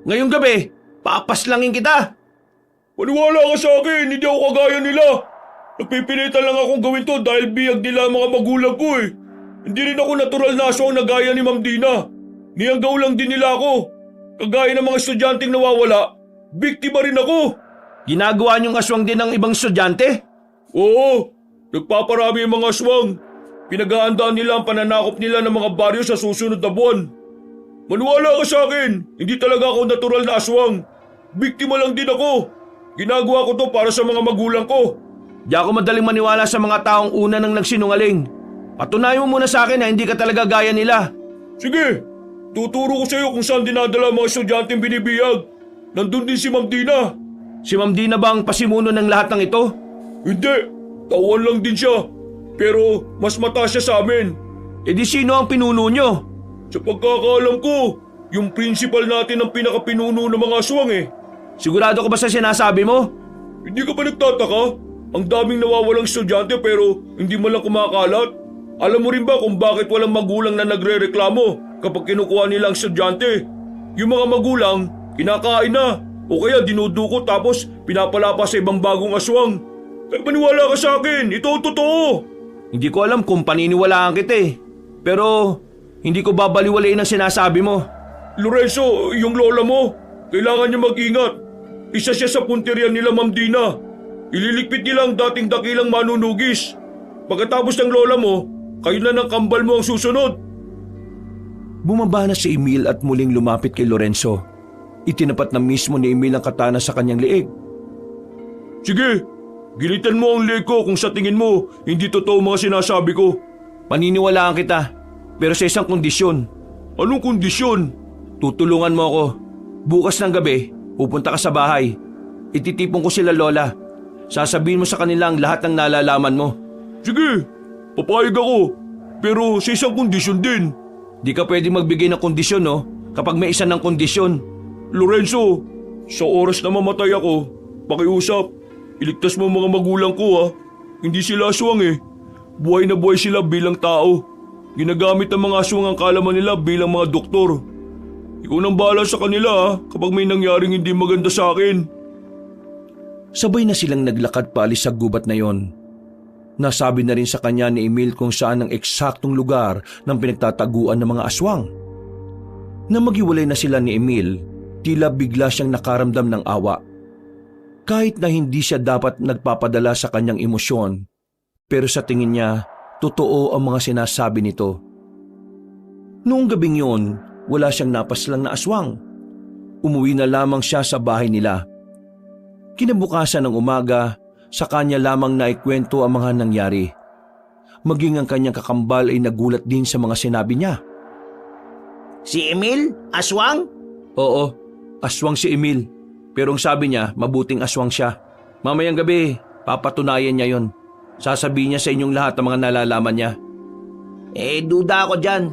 Ngayong gabi, papaslangin kita. Maniwala ka sa akin, hindi ako kagaya nila. Nagpipilitan lang akong gawin to dahil biyag nila ang mga magulang ko eh. Hindi rin ako natural na aswang na gaya ni Ma'am Dina. Niyanggaw lang din nila ako. Kagaya ng mga estudyanteng nawawala, biktima rin ako. Ginagawa niyong aswang din ng ibang estudyante? Oo, nagpaparami ang mga aswang. Pinaghahandaan nila ang pananakop nila ng mga baryo sa susunod na buwan. Maniwala ka sa akin, hindi talaga ako natural na aswang. Biktima lang din ako. Ginagawa ko to para sa mga magulang ko. Di ako madaling maniwala sa mga taong una nang nagsinungaling. Patunayan mo muna sa akin na hindi ka talaga gaya nila. Sige, tuturo ko sa iyo kung saan dinadala ang mga estudyanteng binibiyag. Nandun din si Ma'am Dina. Si Ma'am Dina ba ang pasimuno ng lahat ng ito? Hindi, tauhan lang din siya. Pero mas mataas siya sa amin. E di sino ang pinuno nyo? Sa pagkakaalam ko, yung principal natin ang pinakapinuno ng mga aswang eh. Sigurado ka ba sa sinasabi mo? Hindi ka ba nagtataka? Ang daming nawawalang estudyante pero hindi man lang kumakalat. Alam mo rin ba kung bakit walang magulang na nagre-reklamo kapag kinukuha nila ang estudyante? Yung mga magulang, kinakain na o kaya dinuduko tapos pinapalapa sa ibang bagong aswang. Kaya maniwala ka sa akin, ito ang totoo. Hindi ko alam kung paniniwalaan kita eh. Pero hindi ko babaliwalain ang sinasabi mo. Lorenzo, yung lola mo, kailangan niya mag-ingat. Isa siya sa punteriya nila Ma'am Dina. Ililigpit nila ang dating dakilang manunugis. Pagkatapos ng lola mo, kayo na ng kambal mo ang susunod. Bumaba na si Emil at muling lumapit kay Lorenzo. Itinapat na mismo ni Emil ang katana sa kanyang leeg. Sige, gilitan mo ang leg ko kung sa tingin mo hindi totoo mga sinasabi ko. Paniniwalaan kita, pero sa isang kondisyon. Anong kondisyon? Tutulungan mo ako. Bukas ng gabi, pupunta ka sa bahay. Ititipon ko sila lola. Sasabihin mo sa kanila ang lahat ng nalalaman mo. Sige, papayag ako. Pero sa isang kondisyon din. Di ka pwede magbigay ng kondisyon, no? Kapag may isa ng kondisyon. Lorenzo, sa oras na mamatay ako, pakiusap, iligtas mo ang mga magulang ko ha. Hindi sila aswang eh. Buhay na buhay sila bilang tao. Ginagamit ang mga aswang ang kalaman nila bilang mga doktor. Ikaw nang bahala sa kanila ha, kapag may nangyaring hindi maganda sa akin. Sabay na silang naglakad paalis sa gubat na yon. Nasabi na rin sa kanya ni Emil kung saan ang eksaktong lugar ng pinagtataguan ng mga aswang. Na maghiwalay na sila ni Emil, tila bigla siyang nakaramdam ng awa. Kahit na hindi siya dapat nagpapadala sa kanyang emosyon, pero sa tingin niya, totoo ang mga sinasabi nito. Noong gabing yon, wala siyang napaslang na aswang. Umuwi na lamang siya sa bahay nila. Kinabukasan ng umaga, sa kanya lamang naikwento ang mga nangyari. Maging ang kanyang kakambal ay nagulat din sa mga sinabi niya. Si Emil? Aswang? Oo, aswang si Emil. Pero ang sabi niya, mabuting aswang siya. Mamayang gabi, papatunayan niya yon. Sasabihin niya sa inyong lahat ang mga nalalaman niya. Duda ako dyan.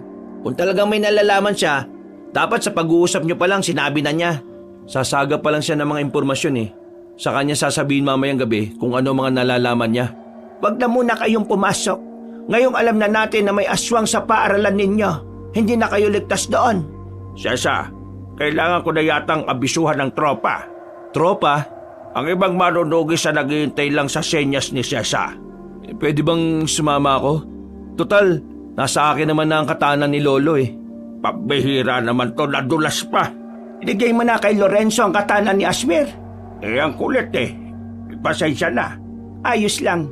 Kung talagang may nalalaman siya, dapat sa pag-uusap niyo pa lang sinabi na niya. Sasaga pa lang siya ng mga impormasyon eh. Sa kanya sasabihin mamayang gabi kung ano mga nalalaman niya. Wag na muna kayong pumasok. Ngayong alam na natin na may aswang sa paaralan ninyo. Hindi na kayo ligtas doon. Sesa, kailangan ko na yatang abisuhan ng tropa. Tropa? Ang ibang manunugis na naghihintay lang sa senyas ni Sesa. Pwede bang sumama ako? Total, nasa akin naman na ang katana ni Lolo eh. Pabihira naman to, nadulas pa. Iligay mo na kay Lorenzo ang katana ni Asmir. Ang kulit eh. Pasensya na. Ayos lang.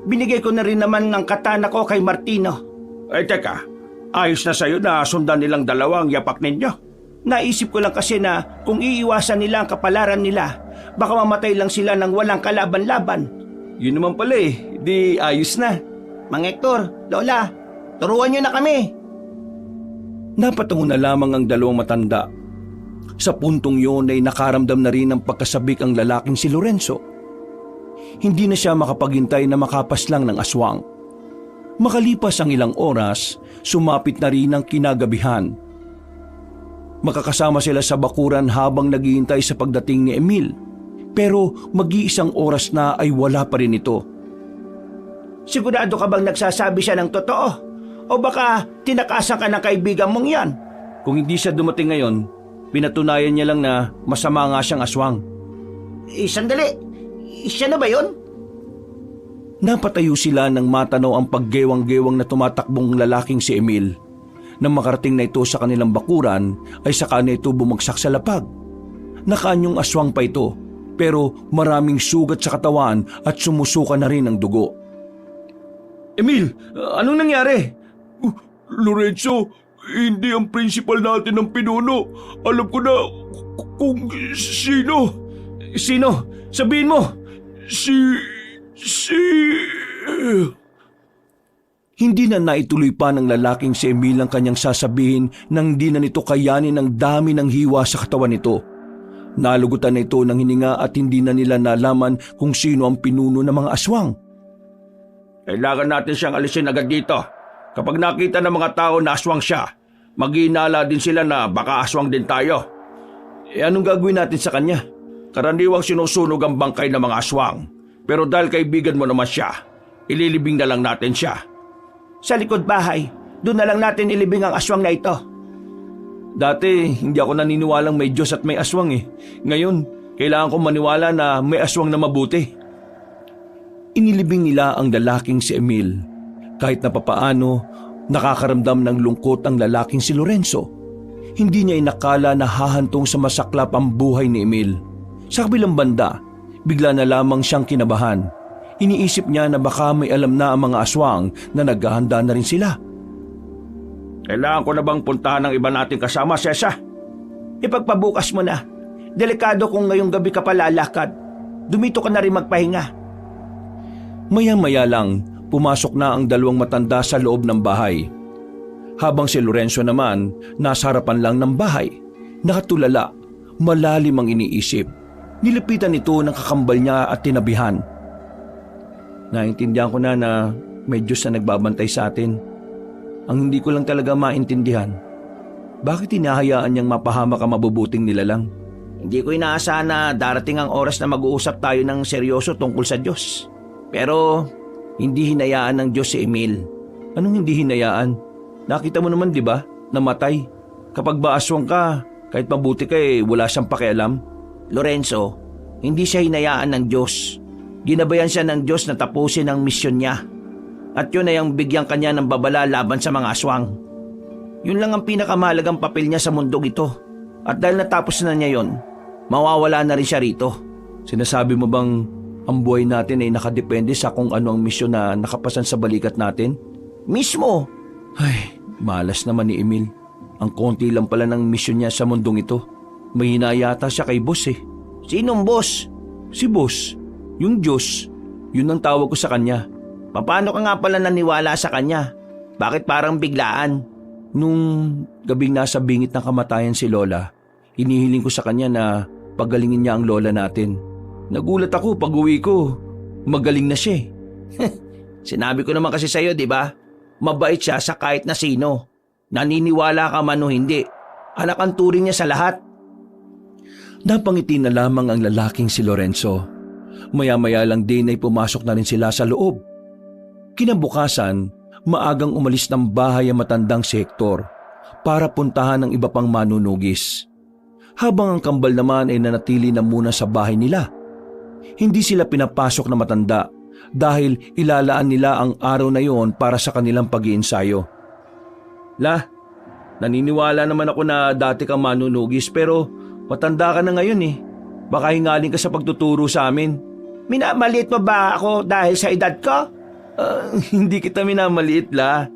Binigay ko na rin naman ng katana ko kay Martino. Teka, ayos na sa'yo na sundan nilang dalawang yapak ninyo. Naisip ko lang kasi na kung iiwasan nila ang kapalaran nila, baka mamatay lang sila ng walang kalaban-laban. Yun naman pala eh, di ayos na. Mang Hector, Lola, turuan niyo na kami. Napatungo na lamang ang dalawang matanda. Sa puntong yun ay nakaramdam na rin ng pagkasabik ang lalaking si Lorenzo. Hindi na siya makapaghintay na makapaslang ng aswang. Makalipas ang ilang oras, sumapit na rin ang kinagabihan. Makakasama sila sa bakuran habang naghihintay sa pagdating ni Emil. Pero mag-iisang oras na ay wala pa rin ito. Sigurado ka bang nagsasabi siya ng totoo? O baka tinakasan ka ng kaibigan mong yan? Kung hindi siya dumating ngayon, pinatunayan niya lang na masama nga siyang aswang. Sandali. Siya na ba yun? Napatayo sila nang matanaw ang paggewang-gewang na tumatakbong lalaking si Emil. Nang makarating na ito sa kanilang bakuran, ay saka na ito bumagsak sa lapag. Nakaanyong aswang pa ito, pero maraming sugat sa katawan at sumusuka na rin ang dugo. Emil, anong nangyari? Lorenzo, hindi ang principal natin ang pinuno. Alam ko na kung sino. Sino? Sabihin mo! Hindi na naituloy pa ng lalaking si Emil ang kanyang sasabihin nang di na nito kayanin ang dami ng hiwa sa katawan nito. Nalugutan na ito ng hininga at hindi na nila nalaman kung sino ang pinuno ng mga aswang. Kailangan natin siyang alisin agad dito. Kapag nakita ng mga tao na aswang siya, mag-iinala din sila na baka aswang din tayo. Anong gagawin natin sa kanya? Karaniwang sinusunog ang bangkay ng mga aswang. Pero dahil kaibigan mo naman siya, ililibing na lang natin siya. Sa likod bahay, doon na lang natin ilibing ang aswang na ito. Dati, hindi ako naniniwalang may Diyos at may aswang eh. Ngayon, kailangan kong maniwala na may aswang na mabuti. Inilibing nila ang lalaking si Emil. Kahit na papaano, nakakaramdam ng lungkot ang lalaking si Lorenzo. Hindi niya inakala na hahantong sa masaklap ang buhay ni Emil. Sa kabilang banda, bigla na lamang siyang kinabahan. Iniisip niya na baka may alam na ang mga aswang na naghahanda na rin sila. Kailangan ko na bang puntahan ng iba nating kasama, Sesa? Ipagpabukas mo na. Delikado kung ngayong gabi ka pa lalakad. Dumito ka na rin magpahinga. Maya-maya lang, pumasok na ang dalawang matanda sa loob ng bahay. Habang si Lorenzo naman, nasa harapan lang ng bahay. Nakatulala, malalim ang iniisip. Nilapitan ito ng kakambal niya at tinabihan. Naintindihan ko na may Diyos na nagbabantay sa atin. Ang hindi ko lang talaga maintindihan, bakit hinahayaan niyang mapahamak ang mabubuting nilalang? Hindi ko inaasahan na darating ang oras na mag-uusap tayo ng seryoso tungkol sa Diyos. Pero hindi hinayaan ng Diyos si Emil. Anong hindi hinayaan? Nakita mo naman, di ba? Namatay. Kapag ba aswang ka, kahit mabuti ka wala siyang pakialam. Lorenzo, hindi siya hinayaan ng Diyos. Ginabayan siya ng Diyos na tapusin ang misyon niya. At yun ay ang bigyan kanya ng babala laban sa mga aswang. Yun lang ang pinakamahalagang papel niya sa mundong ito. At dahil natapos na niya yon, mawawala na rin siya rito. Sinasabi mo bang ang buhay natin ay nakadepende sa kung ano ang misyon na nakapasan sa balikat natin? Mismo! Ay, malas naman ni Emil. Ang konti lang pala ng misyon niya sa mundong ito. May hinayata siya kay boss eh. Sinong boss? Si boss. Yung Diyos. Yun ang tawag ko sa kanya. Paano ka nga pala naniwala sa kanya? Bakit parang biglaan? Nung gabing nasa bingit ng kamatayan si Lola, hinihiling ko sa kanya na pagalingin niya ang Lola natin. Nagulat ako pag uwi ko. Magaling na siya eh. Sinabi ko naman kasi sa'yo, di ba? Mabait siya sa kahit na sino. Naniniwala ka man o hindi. Anak ang turing niya sa lahat. Napangiti na lamang ang lalaking si Lorenzo. Maya-maya lang din ay pumasok na rin sila sa loob. Kinabukasan, maagang umalis ng bahay ang matandang si Hector para puntahan ng iba pang manunugis. Habang ang kambal naman ay nanatili na muna sa bahay nila. Hindi sila pinapasok na matanda dahil ilalaan nila ang araw na yon para sa kanilang pag-iensayo. La, naniniwala naman ako na dati kang manunugis pero matanda ka na ngayon eh. Baka hingaling ka sa pagtuturo sa amin. Minamaliit mo ba ako dahil sa edad ko? Hindi kita minamaliit, La.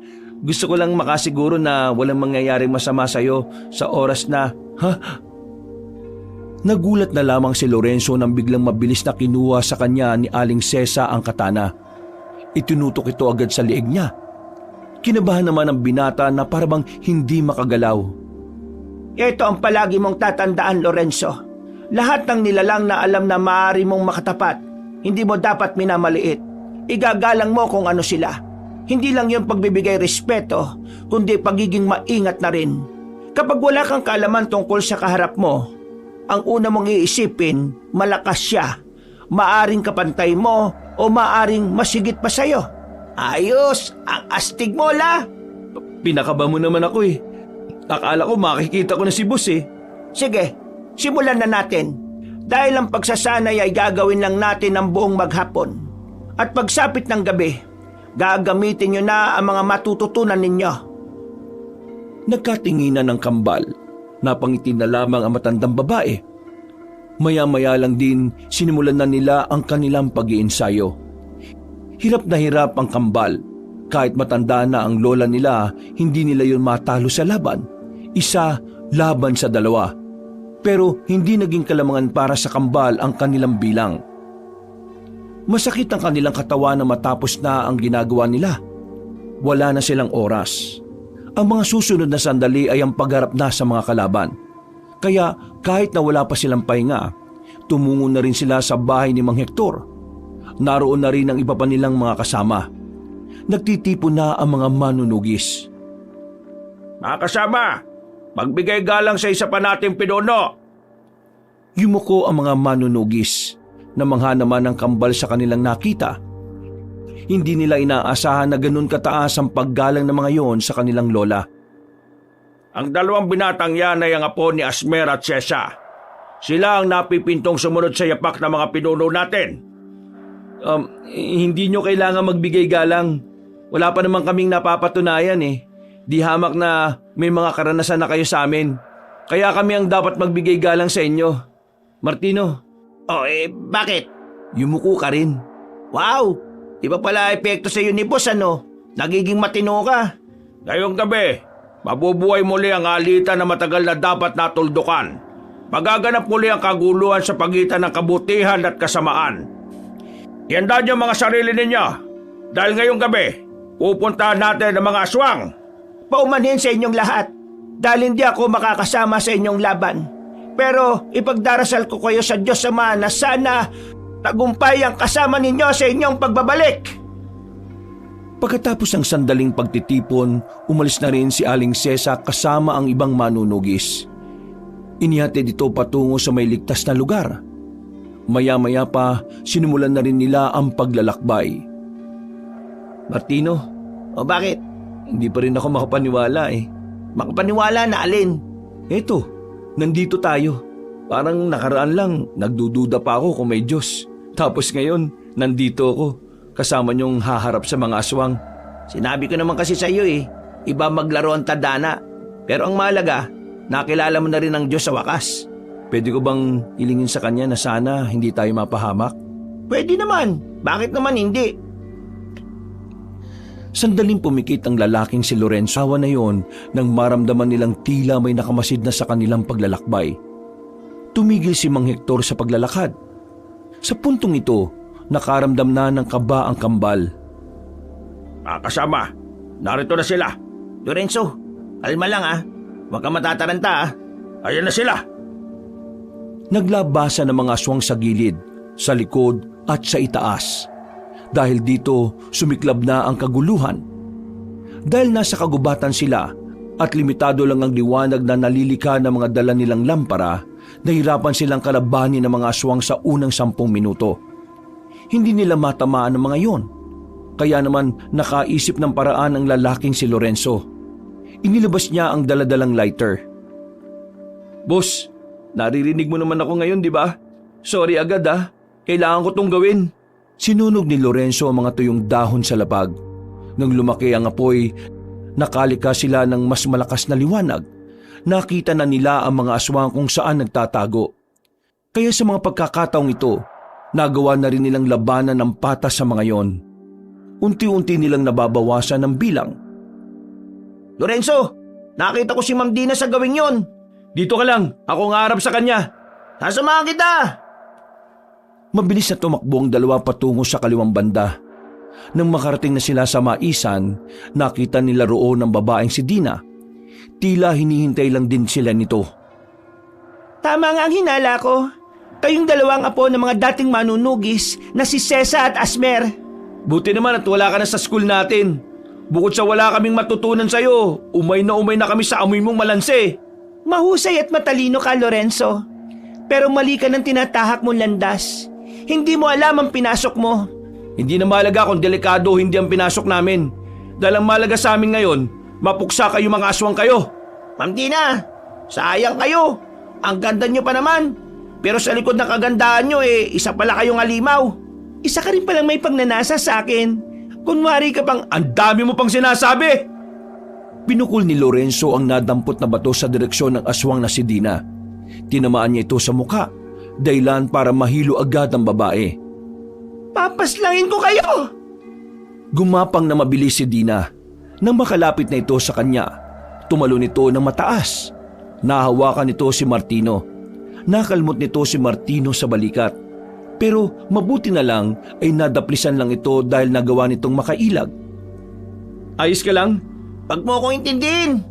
Gusto ko lang makasiguro na walang mangyayaring masama sa'yo sa oras na... Nagulat na lamang si Lorenzo nang biglang mabilis na kinuha sa kanya ni Aling Sesa ang katana. Itinutok ito agad sa liig niya. Kinabahan naman ang binata na parabang hindi makagalaw. Ito ang palagi mong tatandaan, Lorenzo. Lahat ng nilalang na alam na maaari mong makatapat hindi mo dapat minamaliit. Igagalang mo kung ano sila. Hindi lang yung pagbibigay respeto, kundi pagiging maingat na rin. Kapag wala kang kaalaman tungkol sa kaharap mo, ang una mong iisipin, malakas siya. Maaring kapantay mo o maaring masigit pa sa'yo. Ayos, ang astig mo, La. Pinakaba mo naman ako eh. Akala ko makikita ko na si boss eh. Sige, simulan na natin. Dahil ang pagsasanay ay gagawin lang natin ng buong maghapon. At pagsapit ng gabi, gagamitin nyo na ang mga matututunan ninyo. Nagkatinginan ng kambal. Napangiti na lamang ang matandang babae. Maya-maya lang din sinimulan na nila ang kanilang pag-iensayo. Hirap na hirap ang kambal. Kahit matanda na ang lola nila, hindi nila yun matalo sa laban. Isa laban sa dalawa. Pero hindi naging kalamangan para sa kambal ang kanilang bilang. Masakit ang kanilang katawan na matapos na ang ginagawa nila. Wala na silang oras. Ang mga susunod na sandali ay ang pagharap na sa mga kalaban. Kaya kahit na wala pa silang pahinga, tumungo na rin sila sa bahay ni Mang Hector. Naroon na rin ang iba pa nilang mga kasama. Nagtitipon na ang mga manunugis. Mga kasama, magbigay galang sa isa pa nating pinuno. Yumuko ang mga manunugis. Namangha naman ang kambal sa kanilang nakita. Hindi nila inaasahan na ganun kataas ang paggalang ng mga yon sa kanilang lola. Ang dalawang binatang yan ay ang apo ni Asmer at Cesa. Sila ang napipintong sumunod sa yapak ng mga pinuno natin. Hindi nyo kailangan magbigay galang. Wala pa naman kaming napapatunayan eh. Di hamak na may mga karanasan na kayo sa amin. Kaya kami ang dapat magbigay galang sa inyo. Martino. Bakit? Yumuko ka rin. Wow! Iba pala epekto sa iyo ni boss, ano? Nagiging matino ka. Ngayong gabi, mabubuhay muli ang alitan na matagal na dapat natuldukan. Magaganap muli ang kaguluhan sa pagitan ng kabutihan at kasamaan. Iandaan niyo mga sarili ninyo. Dahil ngayong gabi, pupuntahan natin ang mga aswang. Paumanhin sa inyong lahat. Dahil hindi ako makakasama sa inyong laban. Pero ipagdarasal ko kayo sa Diyos Ama na sana tagumpay ang kasama ninyo sa inyong pagbabalik. Pagkatapos ng sandaling pagtitipon, umalis na rin si Aling Cesa kasama ang ibang manunugis. Inihatid ito patungo sa may ligtas na lugar. Maya-maya pa, sinimulan na rin nila ang paglalakbay. Martino, Bakit? hindi pa rin ako makapaniwala eh. Makapaniwala na alin? Eto, nandito tayo. Parang nakaraan lang, nagdududa pa ako kung may Diyos. Tapos ngayon, nandito ako, kasama niyong haharap sa mga aswang. Sinabi ko naman kasi sa iyo iba maglaro ang tadhana. Pero ang mahalaga, nakilala mo na rin ang Diyos sa wakas. Pwede ko bang ilingin sa kanya na sana hindi tayo mapahamak? Pwede naman. Bakit naman hindi? Sandaling pumikit ang lalaking si Lorenzo na yon nang maramdaman nilang tila may nakamasid na sa kanilang paglalakbay. Tumigil si Mang Hector sa paglalakad. Sa puntong ito, nakaramdam na ng kaba ang kambal. Mga kasama, narito na sila. Lorenzo, kalma lang Huwag ka matataranta Ayan na sila. Naglabasa ng mga aswang sa gilid, sa likod at sa itaas. Dahil dito, sumiklab na ang kaguluhan. Dahil nasa kagubatan sila at limitado lang ang liwanag na nalilika ng mga dala nilang lampara, nahirapan silang kalabanin ng mga aswang sa unang 10 minuto. Hindi nila matamaan ang mga yon. Kaya naman nakaisip ng paraan ang lalaking si Lorenzo. Inilabas niya ang daladalang lighter. Boss, naririnig mo naman ako ngayon, di ba? Sorry agad Kailangan ko tong gawin. Sinunog ni Lorenzo ang mga tuyong dahon sa lapag. Nang lumaki ang apoy, nakalika sila ng mas malakas na liwanag. Nakita na nila ang mga aswang kung saan nagtatago. Kaya sa mga pagkakataong ito, nagawa na rin nilang labanan ng patas sa mga yon. Unti-unti nilang nababawasan ng bilang. Lorenzo, nakita ko si Ma'am Dina sa gawing yon. Dito ka lang, ako ang harap sa kanya. Sasamahan kita! Mabilis na tumakbo ang dalawa patungo sa kaliwang banda. Nang makarating na sila sa maisan, nakita nila roon ang babaeng si Dina. Tila hinihintay lang din sila nito. Tama nga ang hinala ko. Kayong dalawang apo ng mga dating manunugis na si Sesa at Asmer. Buti naman at wala ka na sa school natin. Bukod sa wala kaming matutunan sa'yo, umay na kami sa amoy mong malanse. Mahusay at matalino ka, Lorenzo. Pero mali ka ng tinatahak mong landas. Hindi mo alam ang pinasok mo. Hindi na mahalaga kung delikado o hindi ang pinasok namin. Dahil ang mahalaga sa amin ngayon, mapuksa kayo mga aswang kayo. Ma'am Tina, sayang kayo. Ang ganda nyo pa naman. Pero sa likod ng kagandahan nyo isa pala kayong alimaw. Isa ka rin palang may pagnanasa sa akin. Kunwari ka pang... Ang dami mo pang sinasabi! Pinukul ni Lorenzo ang nadampot na bato sa direksyon ng aswang na si Dina. Tinamaan niya ito sa muka, dahilan para mahilo agad ang babae. Papaslangin ko kayo! Gumapang na mabilis si Dina. Nang makalapit na ito sa kanya, tumalon ito ng mataas. Nahawakan nito si Martino. Nakalmot nito si Martino sa balikat. Pero mabuti na lang ay nadaplisan lang ito dahil nagawa nitong makailag. Ayos ka lang? Pag mo akong intindihin.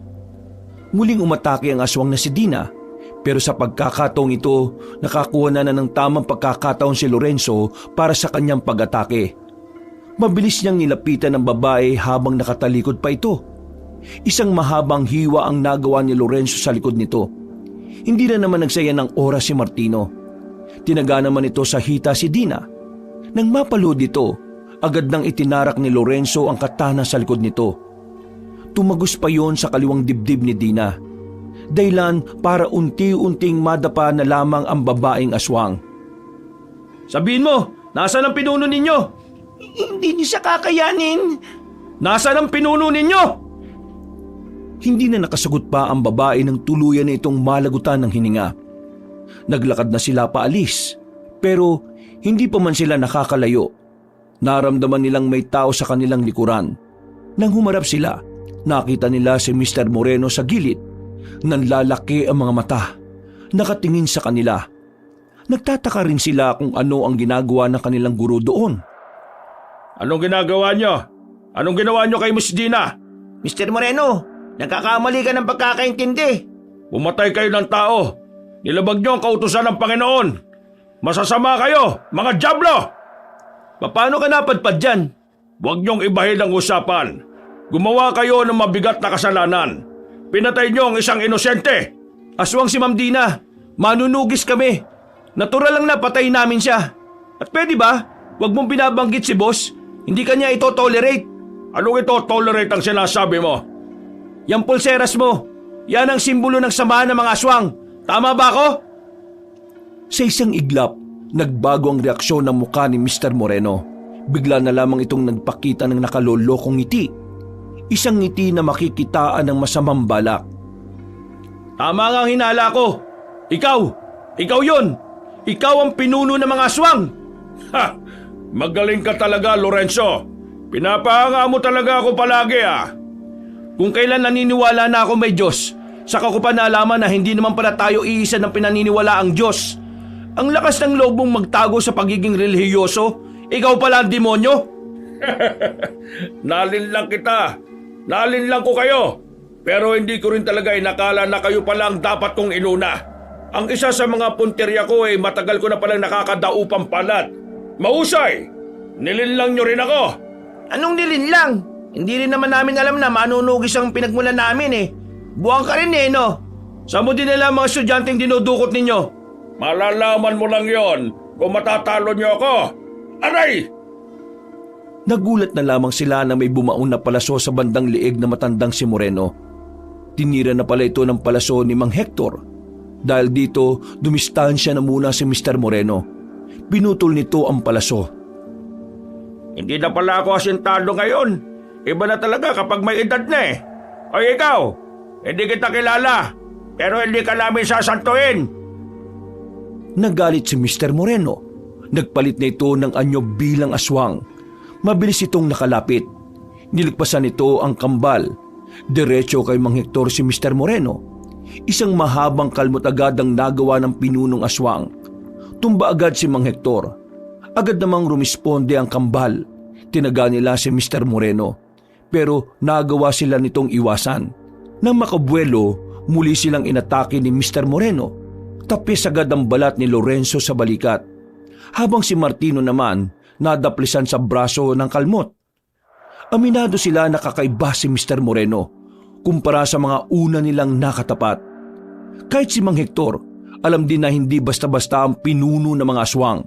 Muling umatake ang aswang na si Dina. Pero sa pagkakataong ito, nakakuha na ng tamang pagkakataon si Lorenzo para sa kanyang pag-atake. Mabilis niyang nilapitan ang babae habang nakatalikod pa ito. Isang mahabang hiwa ang nagawa ni Lorenzo sa likod nito. Hindi na naman nagsaya ng oras si Martino. Tinaga naman ito sa hita si Dina. Nang mapalood ito, agad nang itinarak ni Lorenzo ang katana sa likod nito. Tumagos pa yon sa kaliwang dibdib ni Dina. Dahilan para unti-unting madapa na lamang ang babaeng aswang. Sabihin mo, nasaan ang pinuno ninyo? Hindi niyo siya kakayanin. Nasaan ang pinuno ninyo? Hindi na nakasagot pa ang babae ng tuluyan na itong malagutan ng hininga. Naglakad na sila paalis, pero hindi pa man sila nakakalayo. Naramdaman nilang may tao sa kanilang likuran. Nang humarap sila, nakita nila si Mr. Moreno sa gilid. Nanlalaki ang mga mata, nakatingin sa kanila. Nagtataka rin sila kung ano ang ginagawa ng kanilang guro doon. Anong ginagawa nyo? Anong ginawa nyo kay Miss Dina? Mr. Moreno, nagkakamali ka ng pagkakaintindi. Pumatay kayo ng tao. Nilabag nyo ang kautusan ng Panginoon. Masasama kayo, mga dyablo! Paano ka napadpad dyan? Huwag nyong ibahin ang usapan. Gumawa kayo ng mabigat na kasalanan. Pinatay nyo ang isang inosente. Aswang si Ma'am Dina. Manunugis kami. Natural lang na patayin namin siya. At pwede ba? Huwag mong binabanggit si boss. Hindi kanya ito tolerate. Anong ito tolerate ang sinasabi mo? Yang pulseras mo. Yan ang simbolo ng samahan ng mga aswang. Tama ba ako? Sa isang iglap, nagbago ang reaksyon ng mukha ni Mr. Moreno. Bigla na lamang itong nagpakita ng nakalolokong ngiti. Isang ngiti na makikitaan ng masamang balak. Tama nga ang hinala ko. Ikaw yun. Ikaw ang pinuno ng mga aswang. Ha! Magaling ka talaga, Lorenzo. Pinapahanga mo talaga ako palagi Kung kailan naniniwala na ako may Diyos, saka ko pa naalaman na hindi naman pala tayo iisa ng pinaniniwala ang Diyos. Ang lakas ng loob mong magtago sa pagiging relihiyoso. Ikaw pala ang demonyo. Nalinlang kita. Nalinlang ko kayo. Pero hindi ko rin talaga inakala na kayo pala ang dapat kong inuna. Ang isa sa mga punterya ko matagal ko na palang nakakadaupang palat. Mahusay! Nilinlang nyo rin ako. Anong nilinlang? Hindi rin naman namin alam na manunugis ang pinagmulan namin Buwang ka rin no? Saan mo din nila mga estudyanteng dinudukot ninyo? Malalaman mo lang yon kung matatalo nyo ako. Aray! Nagulat na lamang sila na may bumaon na palaso sa bandang liig na matandang si Moreno. Tinira na pala ito ng palaso ni Mang Hector. Dahil dito, dumistansya na muna si Mr. Moreno. Pinutol nito ang palaso. Hindi na pala ako asintado ngayon. Iba na talaga kapag may edad na O ikaw, hindi kita kilala, pero hindi ka namin sasantuin. Nagalit si Mr. Moreno. Nagpalit na ito ng anyo bilang aswang. Mabilis itong nakalapit. Niligpasan nito ang kambal. Diretso kay Mang Hector si Mr. Moreno. Isang mahabang kalmot agad ang nagawa ng pinunong aswang. Tumba agad si Mang Hector. Agad namang rumisponde ang kambal. Tinaga nila si Mr. Moreno. Pero nagawa sila nitong iwasan. Nang makabuelo, muli silang inatake ni Mr. Moreno. Tapis agad ang balat ni Lorenzo sa balikat, habang si Martino naman nadaplisan sa braso ng kalmot. Aminado sila na kakaiba si Mr. Moreno kumpara sa mga una nilang nakatapat. Kahit si Mang Hector, alam din na hindi basta-basta ang pinuno ng mga aswang.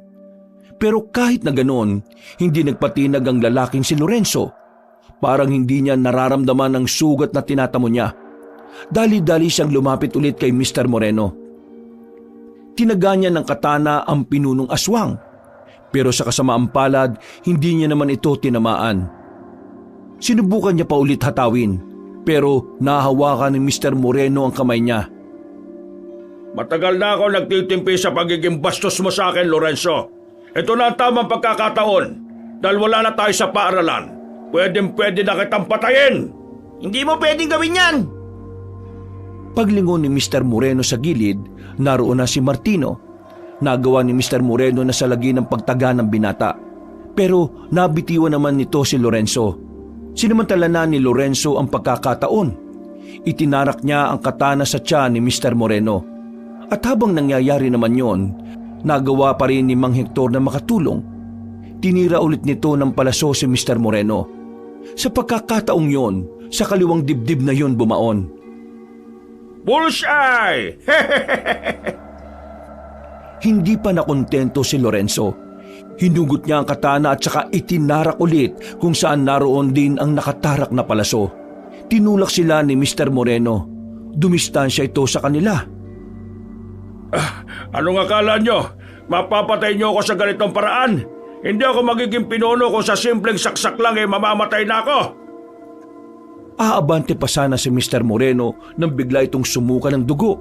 Pero kahit na ganoon, hindi nagpatinag ang lalaking si Lorenzo. Parang hindi niya nararamdaman ang sugat na tinatamo niya. Dali-dali siyang lumapit ulit kay Mr. Moreno. Tinaga niya ng katana ang pinunong aswang. Pero sa kasamaang palad, hindi niya naman ito tinamaan. Sinubukan niya pa ulit hatawin, pero nahawakan ni Mr. Moreno ang kamay niya. Matagal na ako nagtitimpi sa pagiging bastos mo sa akin, Lorenzo. Ito na ang tamang pagkakataon dahil wala na tayo sa paaralan. Pwede na kitang patayin. Hindi mo pwedeng gawin yan! Paglingon ni Mr. Moreno sa gilid, naroon na si Martino. Nagawa ni Mr. Moreno na salagi ng pagtaga ng binata. Pero nabitiwan naman nito si Lorenzo. Sinamantala na ni Lorenzo ang pagkakataon. Itinarak niya ang katana sa tiyan ni Mr. Moreno. At habang nangyayari naman yon, nagawa pa rin ni Mang Hector na makatulong. Tinira ulit nito ng palaso si Mr. Moreno. Sa pagkakataong yon, sa kaliwang dibdib na yon bumaon. Bullseye! Hindi pa nakontento si Lorenzo. Hinugot niya ang katana at saka itinarak ulit kung saan naroon din ang nakatarak na palaso. Tinulak sila ni Mr. Moreno. Dumistansya ito sa kanila. Anong akala nyo? Mapapatay nyo ako sa ganitong paraan? Hindi ako magiging pinuno kung sa simpleng saksak lang mamamatay na ako. Aabante pa sana si Mr. Moreno nang bigla itong sumuka ng dugo.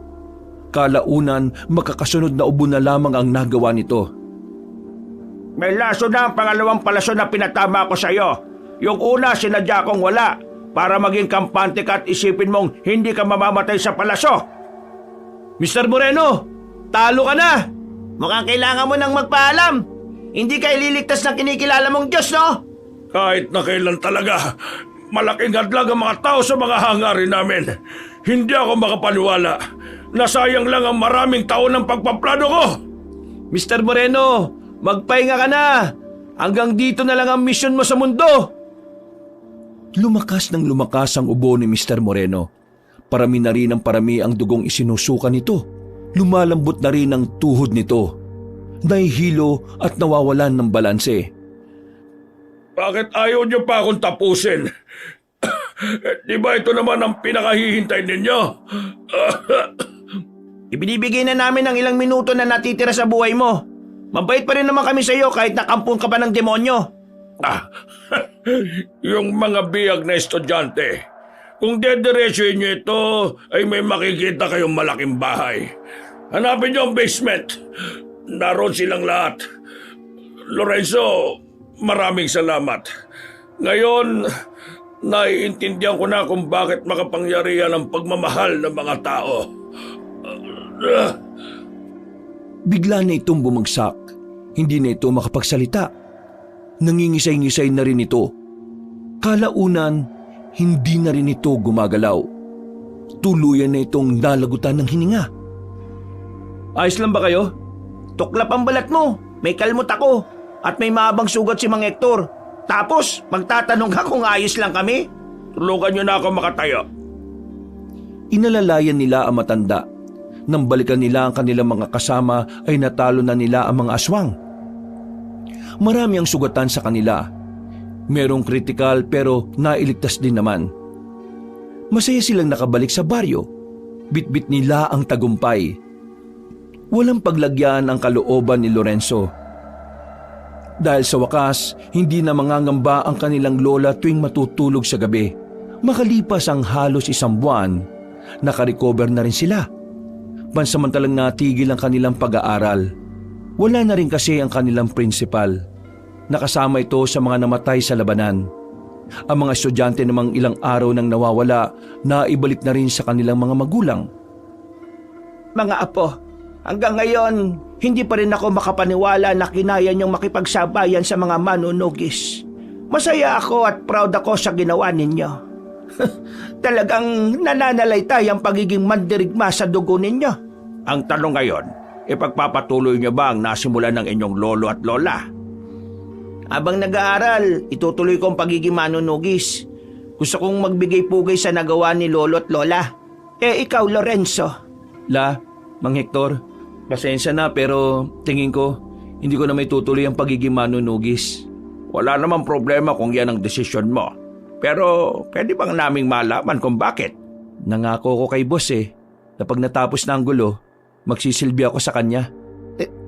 Kalaunan, makakasunod na ubo na lamang ang nagawa nito. May laso na ang pangalawang palaso na pinatama ko sa iyo. Yung una, sinadya kong wala para maging kampante ka at isipin mong hindi ka mamamatay sa palaso. Mr. Moreno, talo ka na! Mukhang kailangan mo nang magpaalam. Hindi ka ililigtas ng kinikilala mong Diyos, no? Kahit na kailan talaga, malaking hadlang ang mga tao sa mga hangarin namin. Hindi ako makapaniwala. Nasayang lang ang maraming taon ng pagpaplano ko. Mr. Moreno, magpahinga ka na! Hanggang dito na lang ang misyon mo sa mundo! Lumakas ng lumakas ang ubo ni Mr. Moreno. Parami na rin ang parami ang dugong isinusuka nito. Lumalambot na rin ang tuhod nito. Nahihilo at nawawalan ng balanse. Bakit ayaw niyo pa akong tapusin? Di ba ito naman ang pinakahihintay ninyo? Ibinibigay na namin ang ilang minuto na natitira sa buhay mo. Mabait pa rin naman kami sa iyo kahit nakampun ka pa ng demonyo. Yung mga biyag na estudyante. Kung dediretsuhin niyo ito, ay may makikita kayong malaking bahay. Hanapin niyo ang basement. Naroon silang lahat. Lorenzo, maraming salamat. Ngayon, naiintindihan ko na kung bakit makapangyarihan ang pagmamahal ng mga tao. Bigla na itong bumagsak. Hindi na ito makapagsalita. Nangingisay-ngisay na rin ito. Kalaunan, hindi na rin ito gumagalaw. Tuluyan na itong nalagutan ng hininga. Ayos lang ba kayo? Tuklap ang balat mo. May kalmot ako. At may mahabang sugat si Mang Hector. Tapos, magtatanong ka kung ayos lang kami? Tulungan niyo na ako makatayo. Inalalayan nila ang matanda. Nang balikan nila ang kanilang mga kasama ay natalo na nila ang mga aswang. Marami ang sugatan sa kanila. Merong kritikal pero nailigtas din naman. Masaya silang nakabalik sa baryo. Bitbit nila ang tagumpay. Walang paglagyan ang kalooban ni Lorenzo. Dahil sa wakas, hindi na mangangamba ang kanilang lola tuwing matutulog sa gabi. Makalipas ang halos isang buwan, nakarecover na rin sila. Pansamantalang natigil ang kanilang pag-aaral. Wala na rin kasi ang kanilang principal. Nakasama ito sa mga namatay sa labanan. Ang mga estudyante namang ilang araw nang nawawala, naibalik na rin sa kanilang mga magulang. Mga apo, hanggang ngayon, hindi pa rin ako makapaniwala na kinaya niyong makipagsabayan sa mga manunugis. Masaya ako at proud ako sa ginawa ninyo. Talagang nananalaytay ang pagiging mandirigma sa dugo ninyo. Ang tanong ngayon, ipagpapatuloy niyo ba ang nasimulan ng inyong lolo at lola? Habang nag-aaral, itutuloy ko ang pagiging manunugis. Gusto kong magbigay-pugay sa nagawa ni lolo at lola. Ikaw, Lorenzo. La, Mang Hector, pasensya na pero tingin ko hindi ko na may tutuloy ang pagiging manunugis. Wala namang problema kung yan ang desisyon mo. Pero pwede bang naming malaman kung bakit? Nangako ko kay boss na pag natapos na ang gulo, magsisilbi ako sa kanya.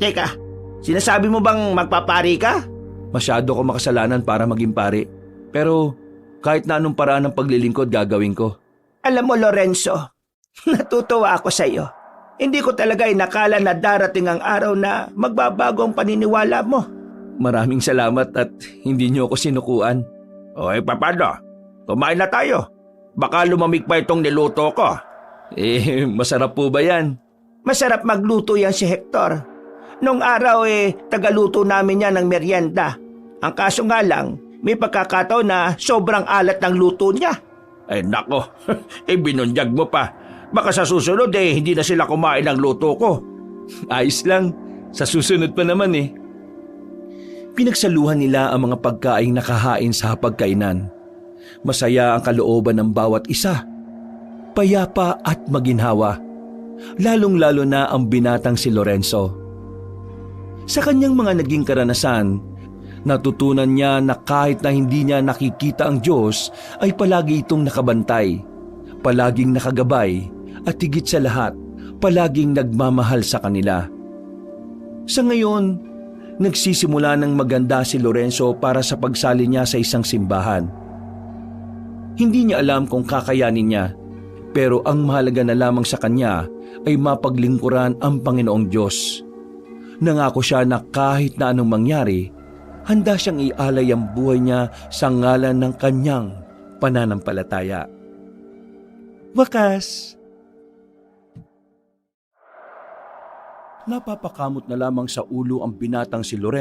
Teka, sinasabi mo bang magpapari ka? Masyado ko makasalanan para maging pare. Pero kahit na anong paraan ng paglilingkod gagawin ko. Alam mo, Lorenzo, natutuwa ako sa iyo. Hindi ko talaga inakala na darating ang araw na magbabago ang paniniwala mo. Maraming salamat at hindi niyo ako sinukuan. O paano? Kumain na tayo. Baka lumamig pa itong niluto ko. Masarap po ba yan? Masarap magluto yan si Hector. Nung araw tagaluto namin yan ng merienda. Ang kaso nga lang, may pagkakataon na sobrang alat ng luto niya. Ay nako, binunyag mo pa. Baka sa susunod hindi na sila kumain ng luto ko. Ayos lang, sa susunod pa naman Pinagsaluhan nila ang mga pagkaing nakahain sa hapagkainan. Masaya ang kalooban ng bawat isa. Payapa at maginhawa. Lalong-lalo na ang binatang si Lorenzo. Sa kanyang mga naging karanasan, natutunan niya na kahit na hindi niya nakikita ang Diyos ay palagi itong nakabantay, palaging nakagabay at higit sa lahat, palaging nagmamahal sa kanila. Sa ngayon, nagsisimula ng maganda si Lorenzo para sa pagsali niya sa isang simbahan. Hindi niya alam kung kakayanin niya, pero ang mahalaga na lamang sa kanya ay mapaglingkuran ang Panginoong Diyos. Nangako siya na kahit na anong mangyari, handa siyang ialay ang buhay niya sa ngalan ng kanyang pananampalataya. Wakas! Napapakamot na lamang sa ulo ang binatang si Lorenzo